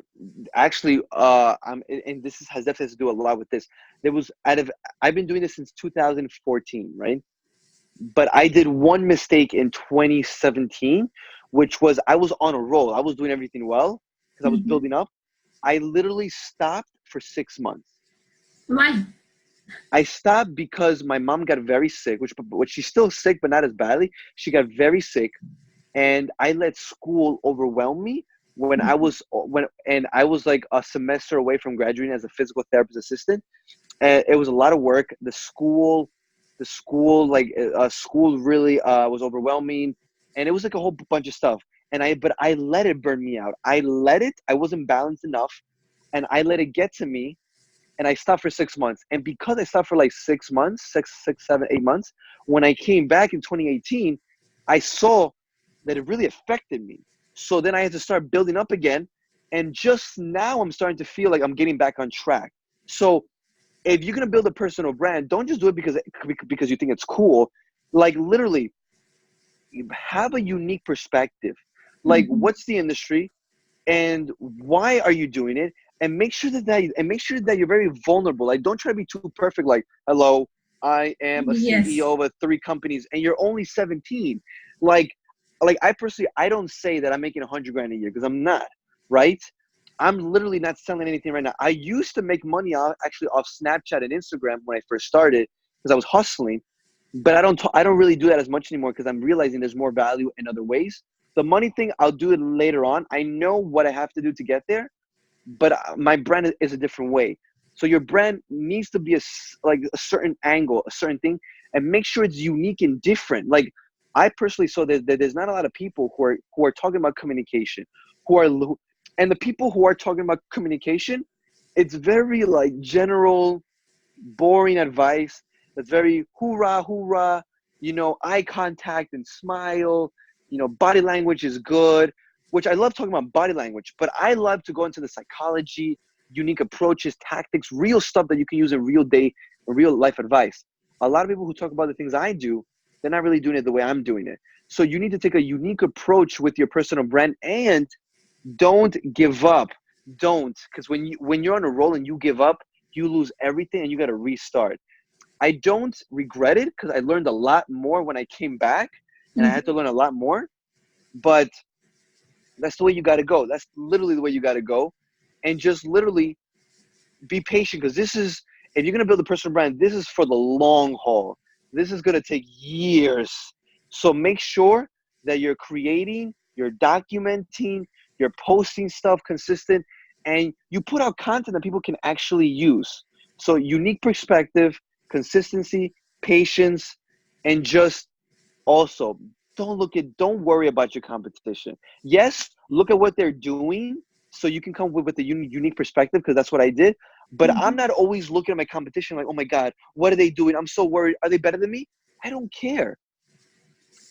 Speaker 7: actually I'm and this has definitely to do a lot with this. There was I've been doing this since 2014, right? But I did one mistake in 2017, which was I was on a roll. I was doing everything well because I was
Speaker 8: Mm-hmm.
Speaker 7: building up. I literally stopped for 6 months.
Speaker 8: Why?
Speaker 7: I stopped because my mom got very sick, which she's still sick, but not as badly. She got very sick, and I let school overwhelm me when I was like a semester away from graduating as a physical therapist assistant. And it was a lot of work. School really was overwhelming, and it was like a whole bunch of stuff. But I let it burn me out. I wasn't balanced enough, and I let it get to me, and I stopped for 6 months. And because I stopped for like 6 months, 8 months, when I came back in 2018, I saw that it really affected me. So then I had to start building up again. And just now I'm starting to feel like I'm getting back on track. So if you're going to build a personal brand, don't just do it because you think it's cool. Like literally have a unique perspective. Like
Speaker 8: Mm-hmm.
Speaker 7: what's the industry? And why are you doing it, and make sure that you're very vulnerable. Like don't try to be too perfect, like hello, I am a
Speaker 8: Yes.
Speaker 7: CEO of 3 companies and you're only 17. Like I personally, I don't say that I'm making 100 grand a year, because I'm not, right? I'm literally not selling anything right now. I used to make money off Snapchat and Instagram when I first started, because I was hustling, but I don't really do that as much anymore, because I'm realizing there's more value in other ways. The money thing, I'll do it later on. I know what I have to do to get there, but my brand is a different way. So your brand needs to be like a certain angle, a certain thing, and make sure it's unique and different. Like I personally saw that there's not a lot of people who are talking about communication, and the people who are talking about communication, it's very like general, boring advice that's very hoorah, hoorah, eye contact and smile, body language is good, which I love talking about body language, but I love to go into the psychology, unique approaches, tactics, real stuff that you can use in real life advice. A lot of people who talk about the things I do, they're not really doing it the way I'm doing it. So you need to take a unique approach with your personal brand, and don't give up. Don't, because when you're on a roll and you give up, you lose everything and you got to restart. I don't regret it, because I learned a lot more when I came back, and I had to learn a lot more. But that's the way you got to go. That's literally the way you got to go. And just literally be patient, because if you're going to build a personal brand, this is for the long haul. This is going to take years. So make sure that you're creating, you're documenting, you're posting stuff consistent, and you put out content that people can actually use. So unique perspective, consistency, patience, and just also don't worry about your competition. Yes, look at what they're doing so you can come with a unique perspective, because that's what I did. But I'm not always looking at my competition like, oh my God, what are they doing? I'm so worried. Are they better than me? I don't care.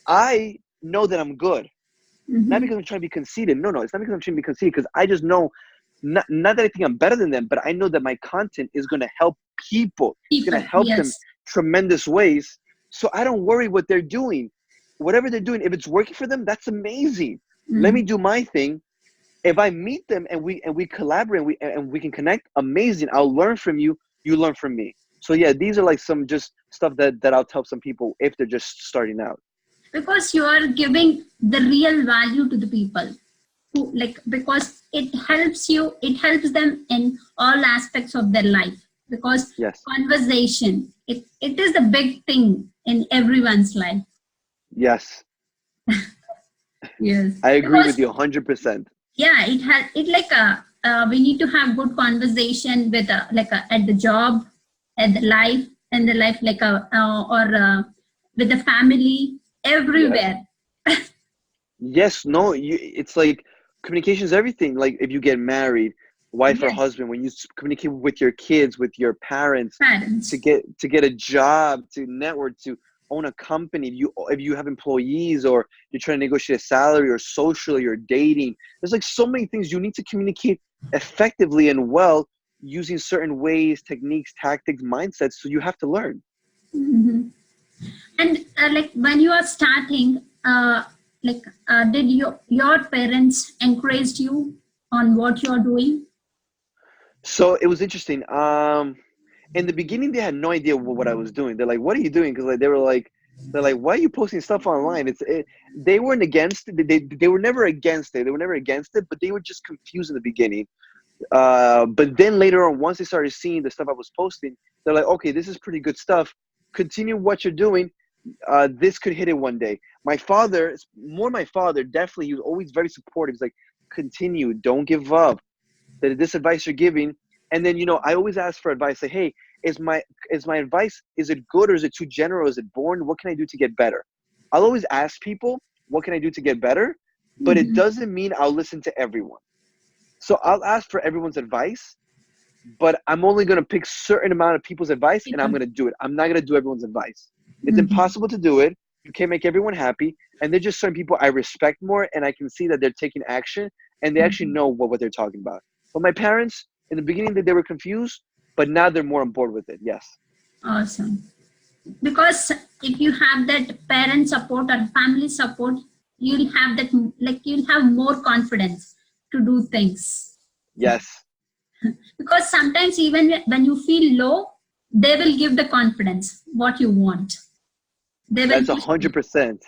Speaker 7: I know that I'm good. Not
Speaker 8: Mm-hmm.
Speaker 7: because I'm trying to be conceited. No, it's not because I'm trying to be conceited, because I just know, not that I think I'm better than them, but I know that my content is going to help people. It's going
Speaker 8: People.
Speaker 7: to help them
Speaker 8: Yes.
Speaker 7: tremendous ways. So I don't worry what they're doing. Whatever they're doing, if it's working for them, that's amazing. Let
Speaker 8: Mm-hmm.
Speaker 7: me do my thing. If I meet them and we collaborate and we can connect, amazing. I'll learn from you. You learn from me. So yeah, these are like some just stuff that I'll tell some people if they're just starting out.
Speaker 8: Because you are giving the real value to the people who, like, because it helps them in all aspects of their life, because
Speaker 7: Yes.
Speaker 8: conversation, it is the big thing in everyone's life.
Speaker 7: Yes.
Speaker 8: Yes.
Speaker 7: I agree with
Speaker 8: Because
Speaker 7: you 100%.
Speaker 8: yeah, it has it like a we need to have good conversation with at the job, at the life, and the life like a or with the family,
Speaker 7: Yes.
Speaker 8: everywhere.
Speaker 7: Yes, no, it's like communication is everything. Like if you get married, wife or
Speaker 8: Yes,
Speaker 7: husband, when you communicate with your kids, with your parents, to
Speaker 8: parents.
Speaker 7: get a job, to network, to own a company, if you have employees, or you're trying to negotiate a salary, or socially, or dating, there's like so many things you need to communicate effectively and well, using certain ways, techniques, tactics, mindsets. So you have to learn.
Speaker 8: Mhm. And like when you are starting, did your parents encourage you on what you're doing?
Speaker 7: So it was interesting. In the beginning, they had no idea what I was doing. They're like, "What are you doing?" Because like they're like, "Why are you posting stuff online?" They weren't against it. They were never against it. They were never against it, but they were just confused in the beginning. But then later on, once they started seeing the stuff I was posting, they're like, "Okay, this is pretty good stuff. Continue what you're doing. This could hit it one day." My father, my father, definitely, he was always very supportive. He's like, "Continue. Don't give up. This advice you're giving." And then, I always ask for advice. Say, "Hey, is my advice, is it good or is it too general? Is it boring? What can I do to get better?" I'll always ask people, what can I do to get better? But it doesn't mean I'll listen to everyone. So I'll ask for everyone's advice, but I'm only going to pick certain amount of people's advice and I'm going to do it. I'm not going to do everyone's advice. It's impossible to do it. You can't make everyone happy. And there's just certain people I respect more, and I can see that they're taking action and they actually know what they're talking about. But my parents, in the beginning, they were confused, but now they're more on board with it. Yes.
Speaker 8: Awesome. Because if you have that parent support or family support, you'll have that, like you'll have more confidence to do things.
Speaker 7: Yes.
Speaker 8: Because sometimes even when you feel low, they will give the confidence what you want. They will.
Speaker 7: That's 100%.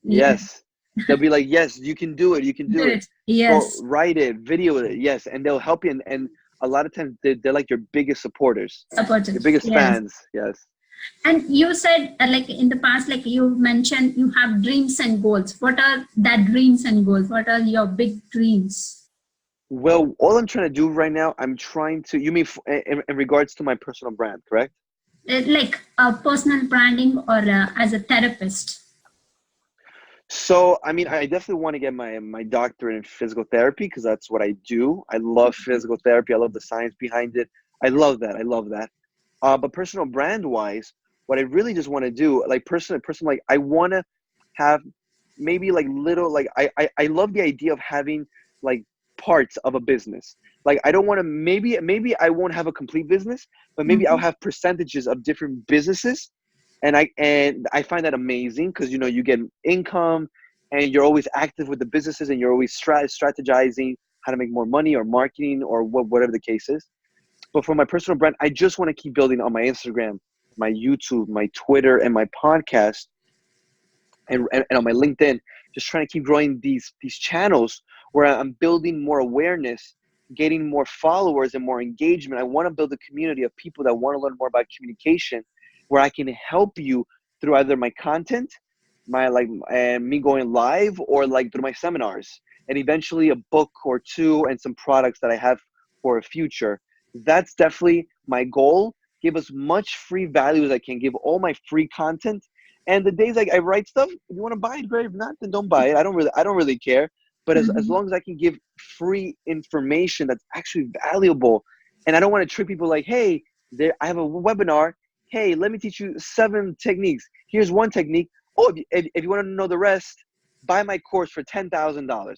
Speaker 7: Yes. They'll be like, "Yes, you can do it. You can do it.
Speaker 8: Yes.
Speaker 7: Go write it, video it." Yes. And they'll help you. And a lot of times they're like your biggest supporters,
Speaker 8: Supporters.
Speaker 7: your biggest fans. Yes.
Speaker 8: And you said, like in the past, like you mentioned, you have dreams and goals. What are that dreams and goals? What are your big dreams?
Speaker 7: Well, all I'm trying to do right now, I'm trying to, you mean in regards to my personal brand, correct?
Speaker 8: Like personal branding or as a therapist?
Speaker 7: So, I mean, I definitely want to get my doctorate in physical therapy because that's what I do. I love physical therapy. I love the science behind it. I love that. I love that. But personal brand wise, what I really just want to do, like personal, like I want to have maybe like little, like I love the idea of having like parts of a business. Like I don't want to, maybe I won't have a complete business, but maybe I'll have percentages of different businesses. And I find that amazing because, you get income and you're always active with the businesses and you're always strategizing how to make more money or marketing or whatever the case is. But for my personal brand, I just want to keep building on my Instagram, my YouTube, my Twitter, and my podcast, and on my LinkedIn, just trying to keep growing these channels where I'm building more awareness, getting more followers and more engagement. I want to build a community of people that want to learn more about communication, where I can help you through either my content, and me going live, or like through my seminars, and eventually a book or two and some products that I have for a future. That's definitely my goal. Give as much free value as I can. Give all my free content. And the days I write stuff, if you want to buy it, great. If not, then don't buy it. I don't really care. But as long as I can give free information that's actually valuable, and I don't want to trick people like, "Hey, I have a webinar. Hey, let me teach you 7 techniques. Here's one technique. Oh, if you want to know the rest, buy my course for $10,000.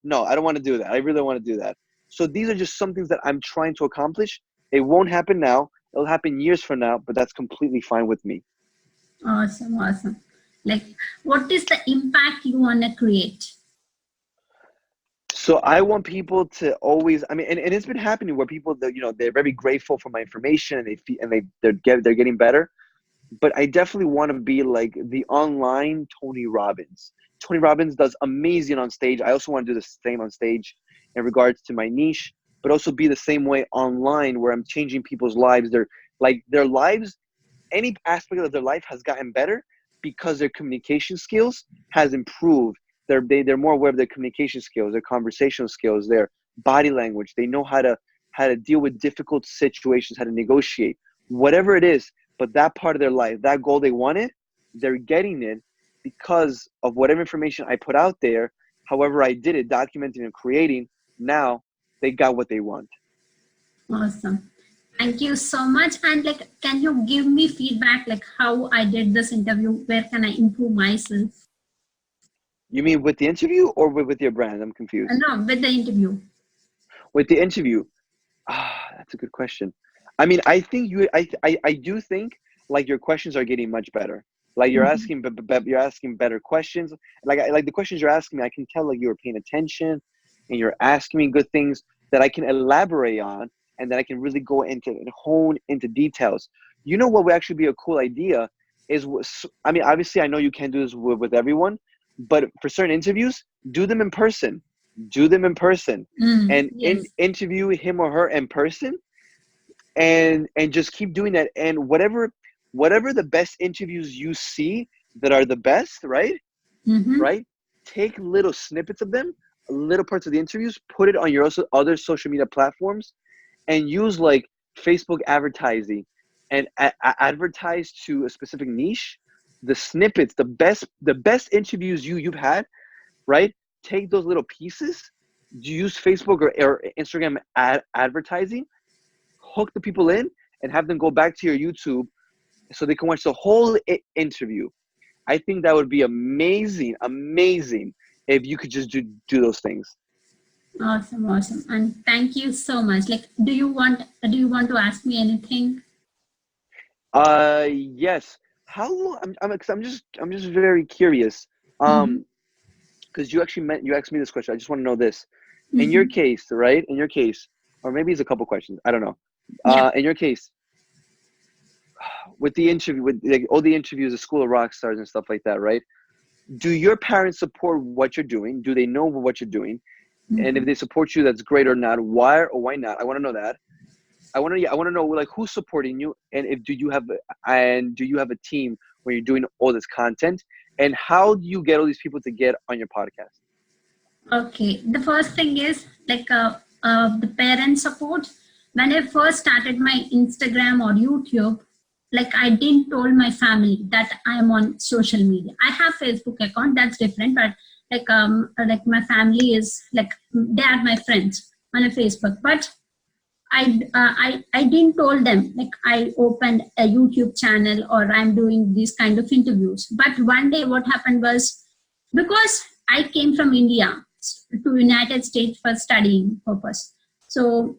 Speaker 7: No, I don't want to do that. I really don't want to do that. So these are just some things that I'm trying to accomplish. It won't happen now. It'll happen years from now, but that's completely fine with me.
Speaker 8: Awesome. Like, what is the impact you want to create?
Speaker 7: So I want people to always, I mean, and it's been happening where people, they're very grateful for my information and they're getting better. But I definitely want to be like the online Tony Robbins. Tony Robbins does amazing on stage. I also want to do the same on stage in regards to my niche, but also be the same way online where I'm changing people's lives. Their lives, any aspect of their life has gotten better because their communication skills has improved. They're more aware of their communication skills, their conversational skills, their body language. They know how to deal with difficult situations, how to negotiate, whatever it is. But that part of their life, that goal they wanted, they're getting it because of whatever information I put out there. However I did it, documenting and creating, now they got what they want.
Speaker 8: Awesome. Thank you so much. And like, can you give me feedback, like how I did this interview? Where can I improve myself?
Speaker 7: You mean with the interview or with your brand? I'm confused.
Speaker 8: No, with the interview.
Speaker 7: With the interview, that's a good question. I mean, I think I do think like your questions are getting much better. Like you're asking, you're asking better questions. Like the questions you're asking me, I can tell like you were paying attention, and you're asking me good things that I can elaborate on, and that I can really go into and hone into details. You know what would actually be a cool idea is, I mean, obviously I know you can't do this with everyone, but for certain interviews, do them in person. Do them in person, and
Speaker 8: Yes.
Speaker 7: interview him or her in person, and just keep doing that. And whatever the best interviews you see that are the best, right? Right? Take little snippets of them, little parts of the interviews, put it on your other social media platforms, and use like Facebook advertising, and advertise to a specific niche, the snippets, the best interviews you've had, right? Take those little pieces, use Facebook or Instagram advertising, hook the people in, and have them go back to your YouTube so they can watch the whole interview. I think that would be amazing if you could just do those things.
Speaker 8: Awesome. And thank you so much. Like, do you want to ask me anything?
Speaker 7: Yes. How long? I'm just very curious. Because you asked me this question. I just want to know this. In your case, right? In your case, or maybe it's a couple questions. I don't know.
Speaker 8: Yeah.
Speaker 7: In your case, with the interview, with like all the interviews, the School of Rockstars and stuff like that, right? Do your parents support what you're doing? Do they know what you're doing? And if they support you, that's great or not. Why or why not? I want to know that. I want to know like who's supporting you, and do you have a team where you're doing all this content, and how do you get all these people to get on your podcast?
Speaker 8: Okay. The first thing is like the parent support. When I first started my Instagram or YouTube, like I didn't told my family that I am on social media. I have Facebook account, that's different, but like my family is like, they are my friends on a Facebook. But I didn't told them like I opened a YouTube channel or I'm doing these kind of interviews. But one day what happened was, because I came from India to United States for studying purpose, so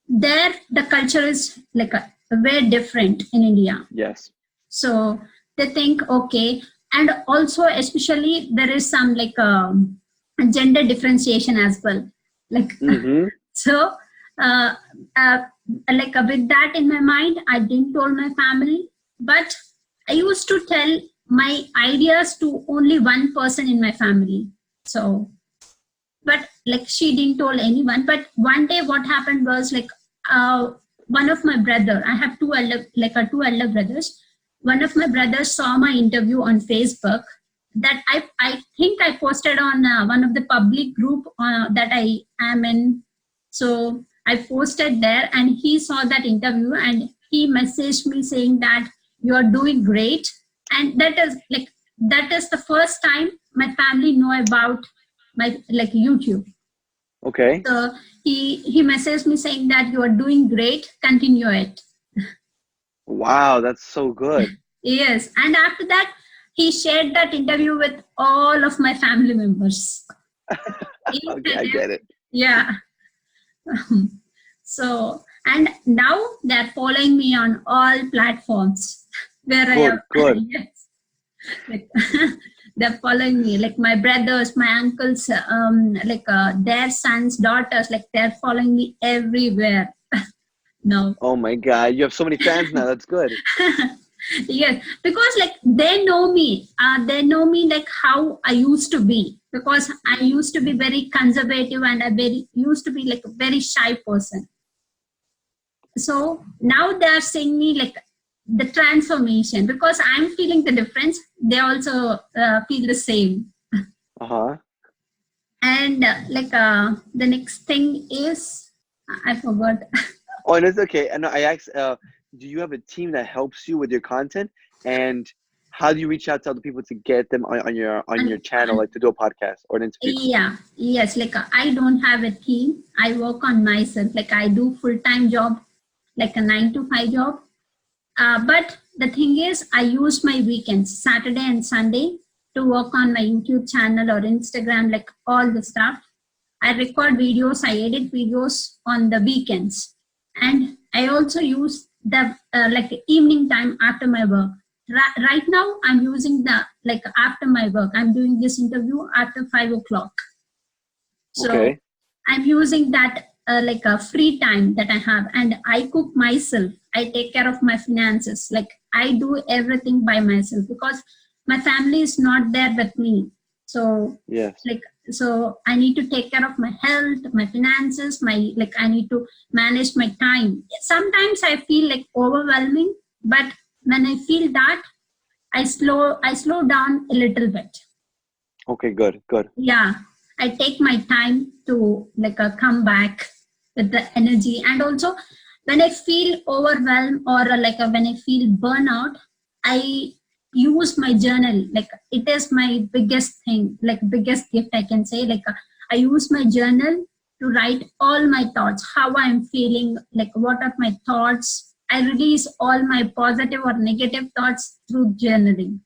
Speaker 8: there the culture is like very different in India.
Speaker 7: Yes.
Speaker 8: So they think, okay, and also especially there is some like gender differentiation as well, like so like with that in my mind, I didn't told my family, but I used to tell my ideas to only one person in my family. So, but like she didn't told anyone. But one day what happened was like one of my brother, I have two elder brothers. One of my brothers saw my interview on Facebook that I think I posted on one of the public group that I am in. So I posted there, and he saw that interview, and he messaged me saying that you are doing great. And that is the first time my family know about my like YouTube.
Speaker 7: Okay.
Speaker 8: So he messaged me saying that you are doing great, continue it.
Speaker 7: Wow, that's so good.
Speaker 8: Yes, and after that he shared that interview with all of my family members.
Speaker 7: Okay, I get it.
Speaker 8: Yeah. So, and now they're following me on all platforms where
Speaker 7: Good,
Speaker 8: I am.
Speaker 7: good.
Speaker 8: Yes. Like, they're following me, like my brothers, my uncles, their sons, daughters, like they're following me everywhere. No.
Speaker 7: Oh my God, you have so many fans now. That's good.
Speaker 8: Yes, because like they know me like how I used to be, because I used to be very conservative and I used to be like a very shy person. So now they are seeing me like the transformation, because I'm feeling the difference. They also feel the same. And the next thing is, I forgot.
Speaker 7: Oh, and it's okay. And I asked, do you have a team that helps you with your content? And how do you reach out to other people to get them on your channel, like to do a podcast or an interview?
Speaker 8: Yeah, yes. Like I don't have a team. I work on myself. Like I do full-time job, like a 9-to-5 job. But the thing is, I use my weekends, Saturday and Sunday, to work on my YouTube channel or Instagram, like all the stuff. I record videos, I edit videos on the weekends. And I also use the evening time after my work right now I'm using the, like after my work, I'm doing this interview after 5 o'clock. So
Speaker 7: Okay.
Speaker 8: I'm using that like a free time that I have, and I cook myself. I take care of my finances. Like I do everything by myself because my family is not there with me. So
Speaker 7: Yes.
Speaker 8: like, so I need to take care of my health, my finances, my, like I need to manage my time. Sometimes I feel like overwhelming, but when I feel that, I slow down a little bit.
Speaker 7: Okay, good.
Speaker 8: Yeah, I take my time to like come back with the energy. And also when I feel overwhelmed or like when I feel burnout, I use my journal. Like it is my biggest thing, like biggest gift I can say. Like I use my journal to write all my thoughts, how I'm feeling, like what are my thoughts. I release all my positive or negative thoughts through journaling.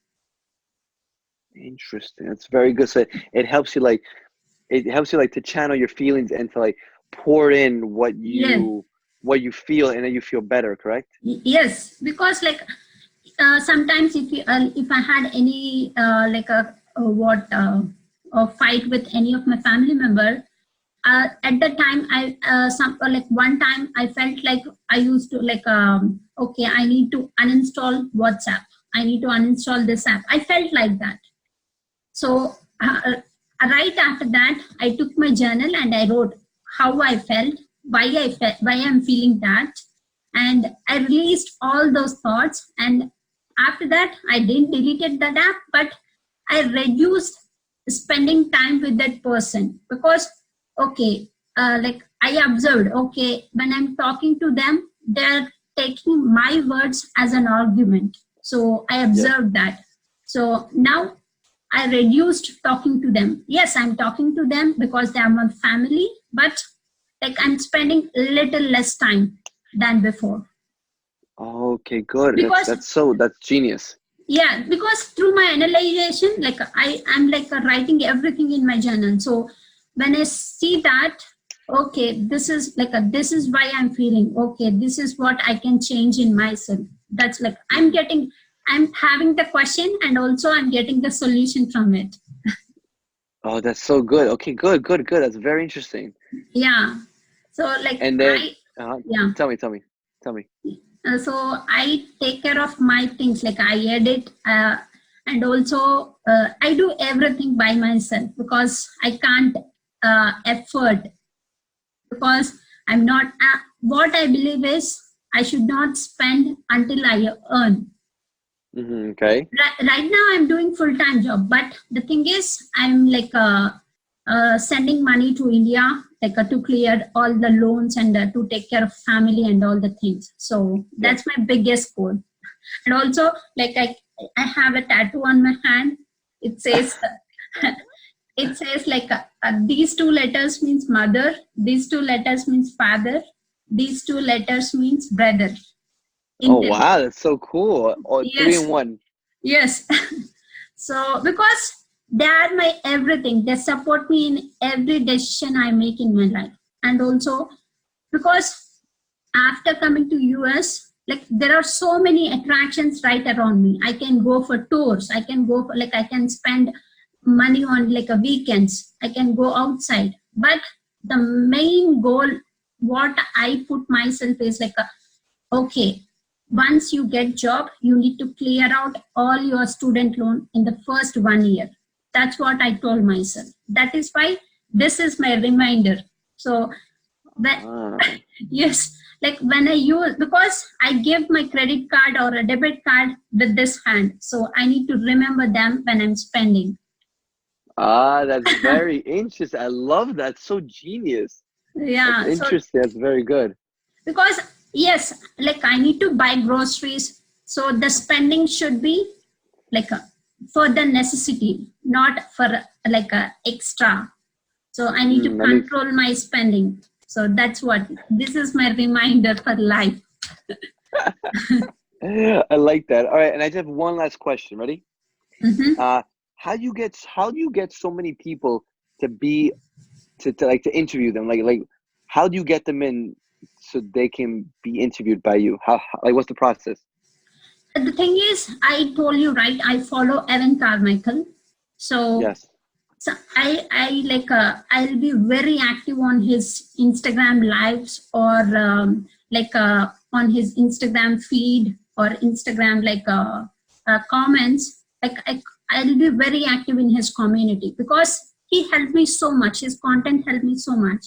Speaker 7: Interesting. That's very good. So it helps you like to channel your feelings and to like pour in
Speaker 8: Yes.
Speaker 7: what you feel, and then you feel better, correct?
Speaker 8: Yes, because like sometimes if I had any like a fight with any of my family member, at the time I like one time I felt like I used to like okay, I need to uninstall WhatsApp, I need to uninstall this app. I felt like that. So right after that, I took my journal and I wrote how I felt, why I'm feeling that, and I released all those thoughts. And after that, I didn't delete that app, but I reduced spending time with that person because okay, like I observed, okay, when I'm talking to them, they're taking my words as an argument. So I
Speaker 7: Yes.
Speaker 8: observed that. So now I reduced talking to them. Yes, I'm talking to them because they are my family, but like I'm spending a little less time than before.
Speaker 7: Okay, good.
Speaker 8: Because
Speaker 7: That's genius.
Speaker 8: yeah, because through my analyzation, like I'm like writing everything in my journal. So when I see that, okay, this is like this is why I'm feeling. Okay, this is what I can change in myself. That's like I'm having the question and also I'm getting the solution from it.
Speaker 7: Oh, that's so good. Okay, good. That's very interesting.
Speaker 8: Yeah. So like
Speaker 7: And then
Speaker 8: yeah.
Speaker 7: tell me.
Speaker 8: So I take care of my things, like I edit and also I do everything by myself because I can't afford, because I'm not what I believe is I should not spend until I earn.
Speaker 7: Okay.
Speaker 8: Right now I'm doing full-time job, but the thing is I'm like sending money to India, like to clear all the loans and to take care of family and all the things. So that's my biggest goal. And also like I have a tattoo on my hand. It says it says like these two letters means mother, these two letters means father, these two letters means brother in
Speaker 7: Oh
Speaker 8: Telugu.
Speaker 7: wow, that's so cool. Oh, three
Speaker 8: Yes.
Speaker 7: in one.
Speaker 8: Yes. So because they are my everything, they support me in every decision I make in my life. And also because after coming to US, like there are so many attractions right around me. I can go for tours, I can go for like I can spend money on like a weekends, I can go outside. But the main goal what I put myself is like okay, once you get job, you need to clear out all your student loan in the first 1 year. That's what I told myself. That is why this is my reminder. So when, yes, like when I use, because I give my credit card or a debit card with this hand, so I need to remember them when I'm spending.
Speaker 7: That's very interesting. I love that. So genius.
Speaker 8: Yeah,
Speaker 7: That's
Speaker 8: so
Speaker 7: interesting. That's very good.
Speaker 8: because yes, like I need to buy groceries, so the spending should be like for the necessity, not for like a extra. So I need to
Speaker 7: That makes
Speaker 8: control my spending. So that's what this is my reminder for life.
Speaker 7: I like that. All right, and I just have one last question. Ready?
Speaker 8: Mm-hmm.
Speaker 7: How do you get so many people to be to like to interview them? Like how do you get them in so they can be interviewed by you? How like what's the process?
Speaker 8: the thing is, I told you, right? I follow Evan Carmichael. So,
Speaker 7: Yes.
Speaker 8: so I'll be very active on his Instagram lives or on his Instagram feed or Instagram comments. I'll be very active in his community because he helped me so much. His content helped me so much.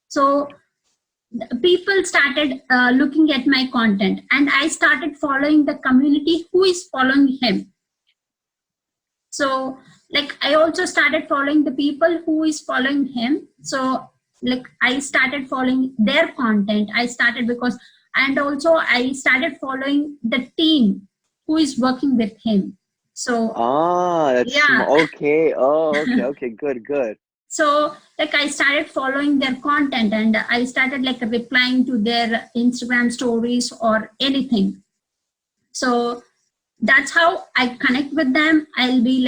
Speaker 8: So people started looking at my content, and I started following the community who is following him. So I also started following the people who is following him. So I started following their content. I started and also I started following the team who is working with him. So
Speaker 7: that's
Speaker 8: yeah.
Speaker 7: okay. Okay, good.
Speaker 8: So I started following their content, and I started replying to their Instagram stories or anything. So that's how I connect with them. I'll be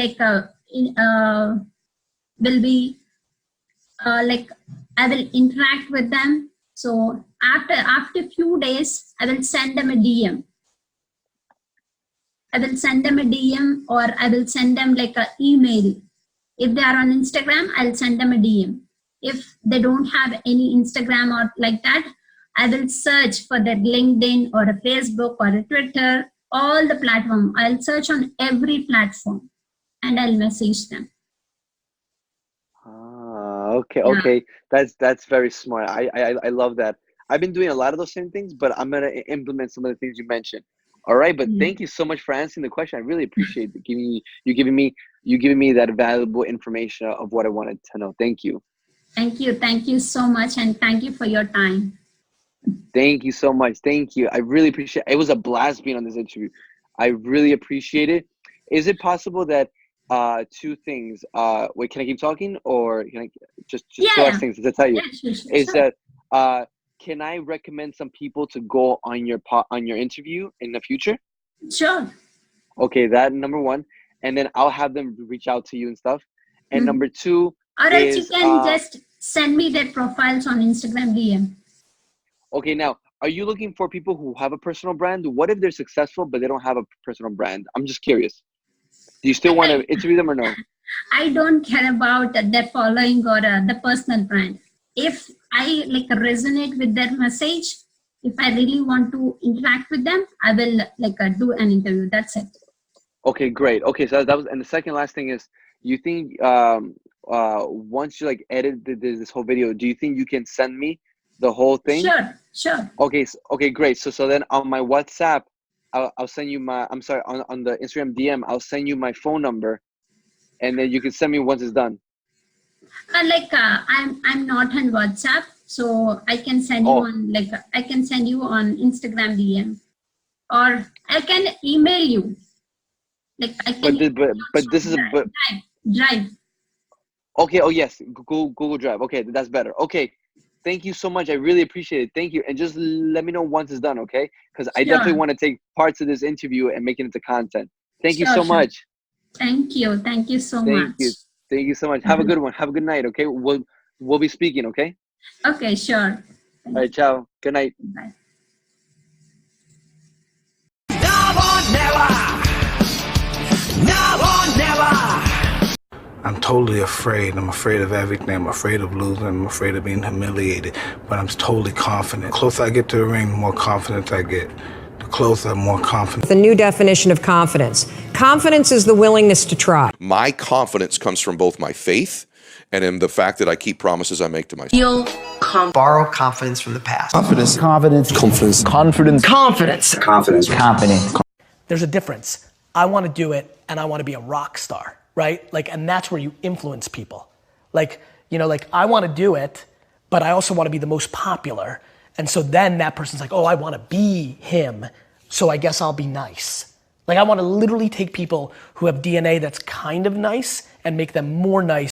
Speaker 8: I will interact with them. So after a few days, I will send them a DM. I will send them a DM, or I will send them an email. If they are on Instagram, I'll send them a DM. If they don't have any Instagram or like that, I will search for their LinkedIn or a Facebook or a Twitter, all the platform. I'll search on every platform and I'll message them.
Speaker 7: Okay. That's very smart. I love that. I've been doing a lot of those same things, but I'm gonna implement some of the things you mentioned. All right, but thank you so much for answering the question. I really appreciate you giving me that valuable information of what I wanted to know. Thank you.
Speaker 8: Thank you so much, and thank you for your time.
Speaker 7: Thank you so much. Thank you. I really appreciate it. It was a blast being on this interview. I really appreciate it. Is it possible that two things, wait, can I keep talking, or can I just two last things to tell you?
Speaker 8: Sure.
Speaker 7: Is that can I recommend some people to go on your interview in the future?
Speaker 8: Sure.
Speaker 7: Okay, that number one, and then I'll have them reach out to you and stuff. And number two,
Speaker 8: or else you can just send me their profiles on Instagram DM.
Speaker 7: Okay, now, are you looking for people who have a personal brand? What if they're successful but they don't have a personal brand? I'm just curious. Do you still want to interview them or no?
Speaker 8: I don't care about their following or the personal brand. If I resonate with their message, if I really want to interact with them, I will do an interview. That's it.
Speaker 7: Okay, great. Okay, so that was, and the second last thing is, you think once you edit this whole video, do you think you can send me the whole thing?
Speaker 8: Sure.
Speaker 7: Okay, great. So then on my WhatsApp, I'll send you on the Instagram DM, I'll send you my phone number, and then you can send me once it's done.
Speaker 8: I'm not on WhatsApp, so I can send you on I can send you on Instagram DM, or I can email you.
Speaker 7: But this is
Speaker 8: Drive.
Speaker 7: Okay. Oh yes, Google Drive. Okay, that's better. Okay, thank you so much. I really appreciate it. Thank you, and just let me know once it's done, okay? Because I definitely want to take parts of this interview and make it into content. Thank you so much.
Speaker 8: Thank you so much.
Speaker 7: Thank you so much. Have a good one. Have a good night. Okay, we'll be speaking. Okay.
Speaker 8: Okay, sure.
Speaker 7: All right. Ciao. Good night.
Speaker 8: Bye.
Speaker 4: Never.
Speaker 1: I'm totally afraid. I'm afraid of everything. I'm afraid of losing. I'm afraid of being humiliated. But I'm totally confident. The closer I get to the ring, the more confidence I get. The closer, I'm more confident.
Speaker 2: The new definition of confidence. Confidence is the willingness to try.
Speaker 3: My confidence comes from both my faith and in the fact that I keep promises I make to myself.
Speaker 4: Borrow confidence from the past.
Speaker 5: Confidence.
Speaker 6: There's a difference. I want to do it and I want to be a rock star, right? And that's where you influence people. I want to do it, but I also want to be the most popular. And so then that person's like, oh, I want to be him, so I guess I'll be nice. I want to literally take people who have DNA that's kind of nice and make them more nice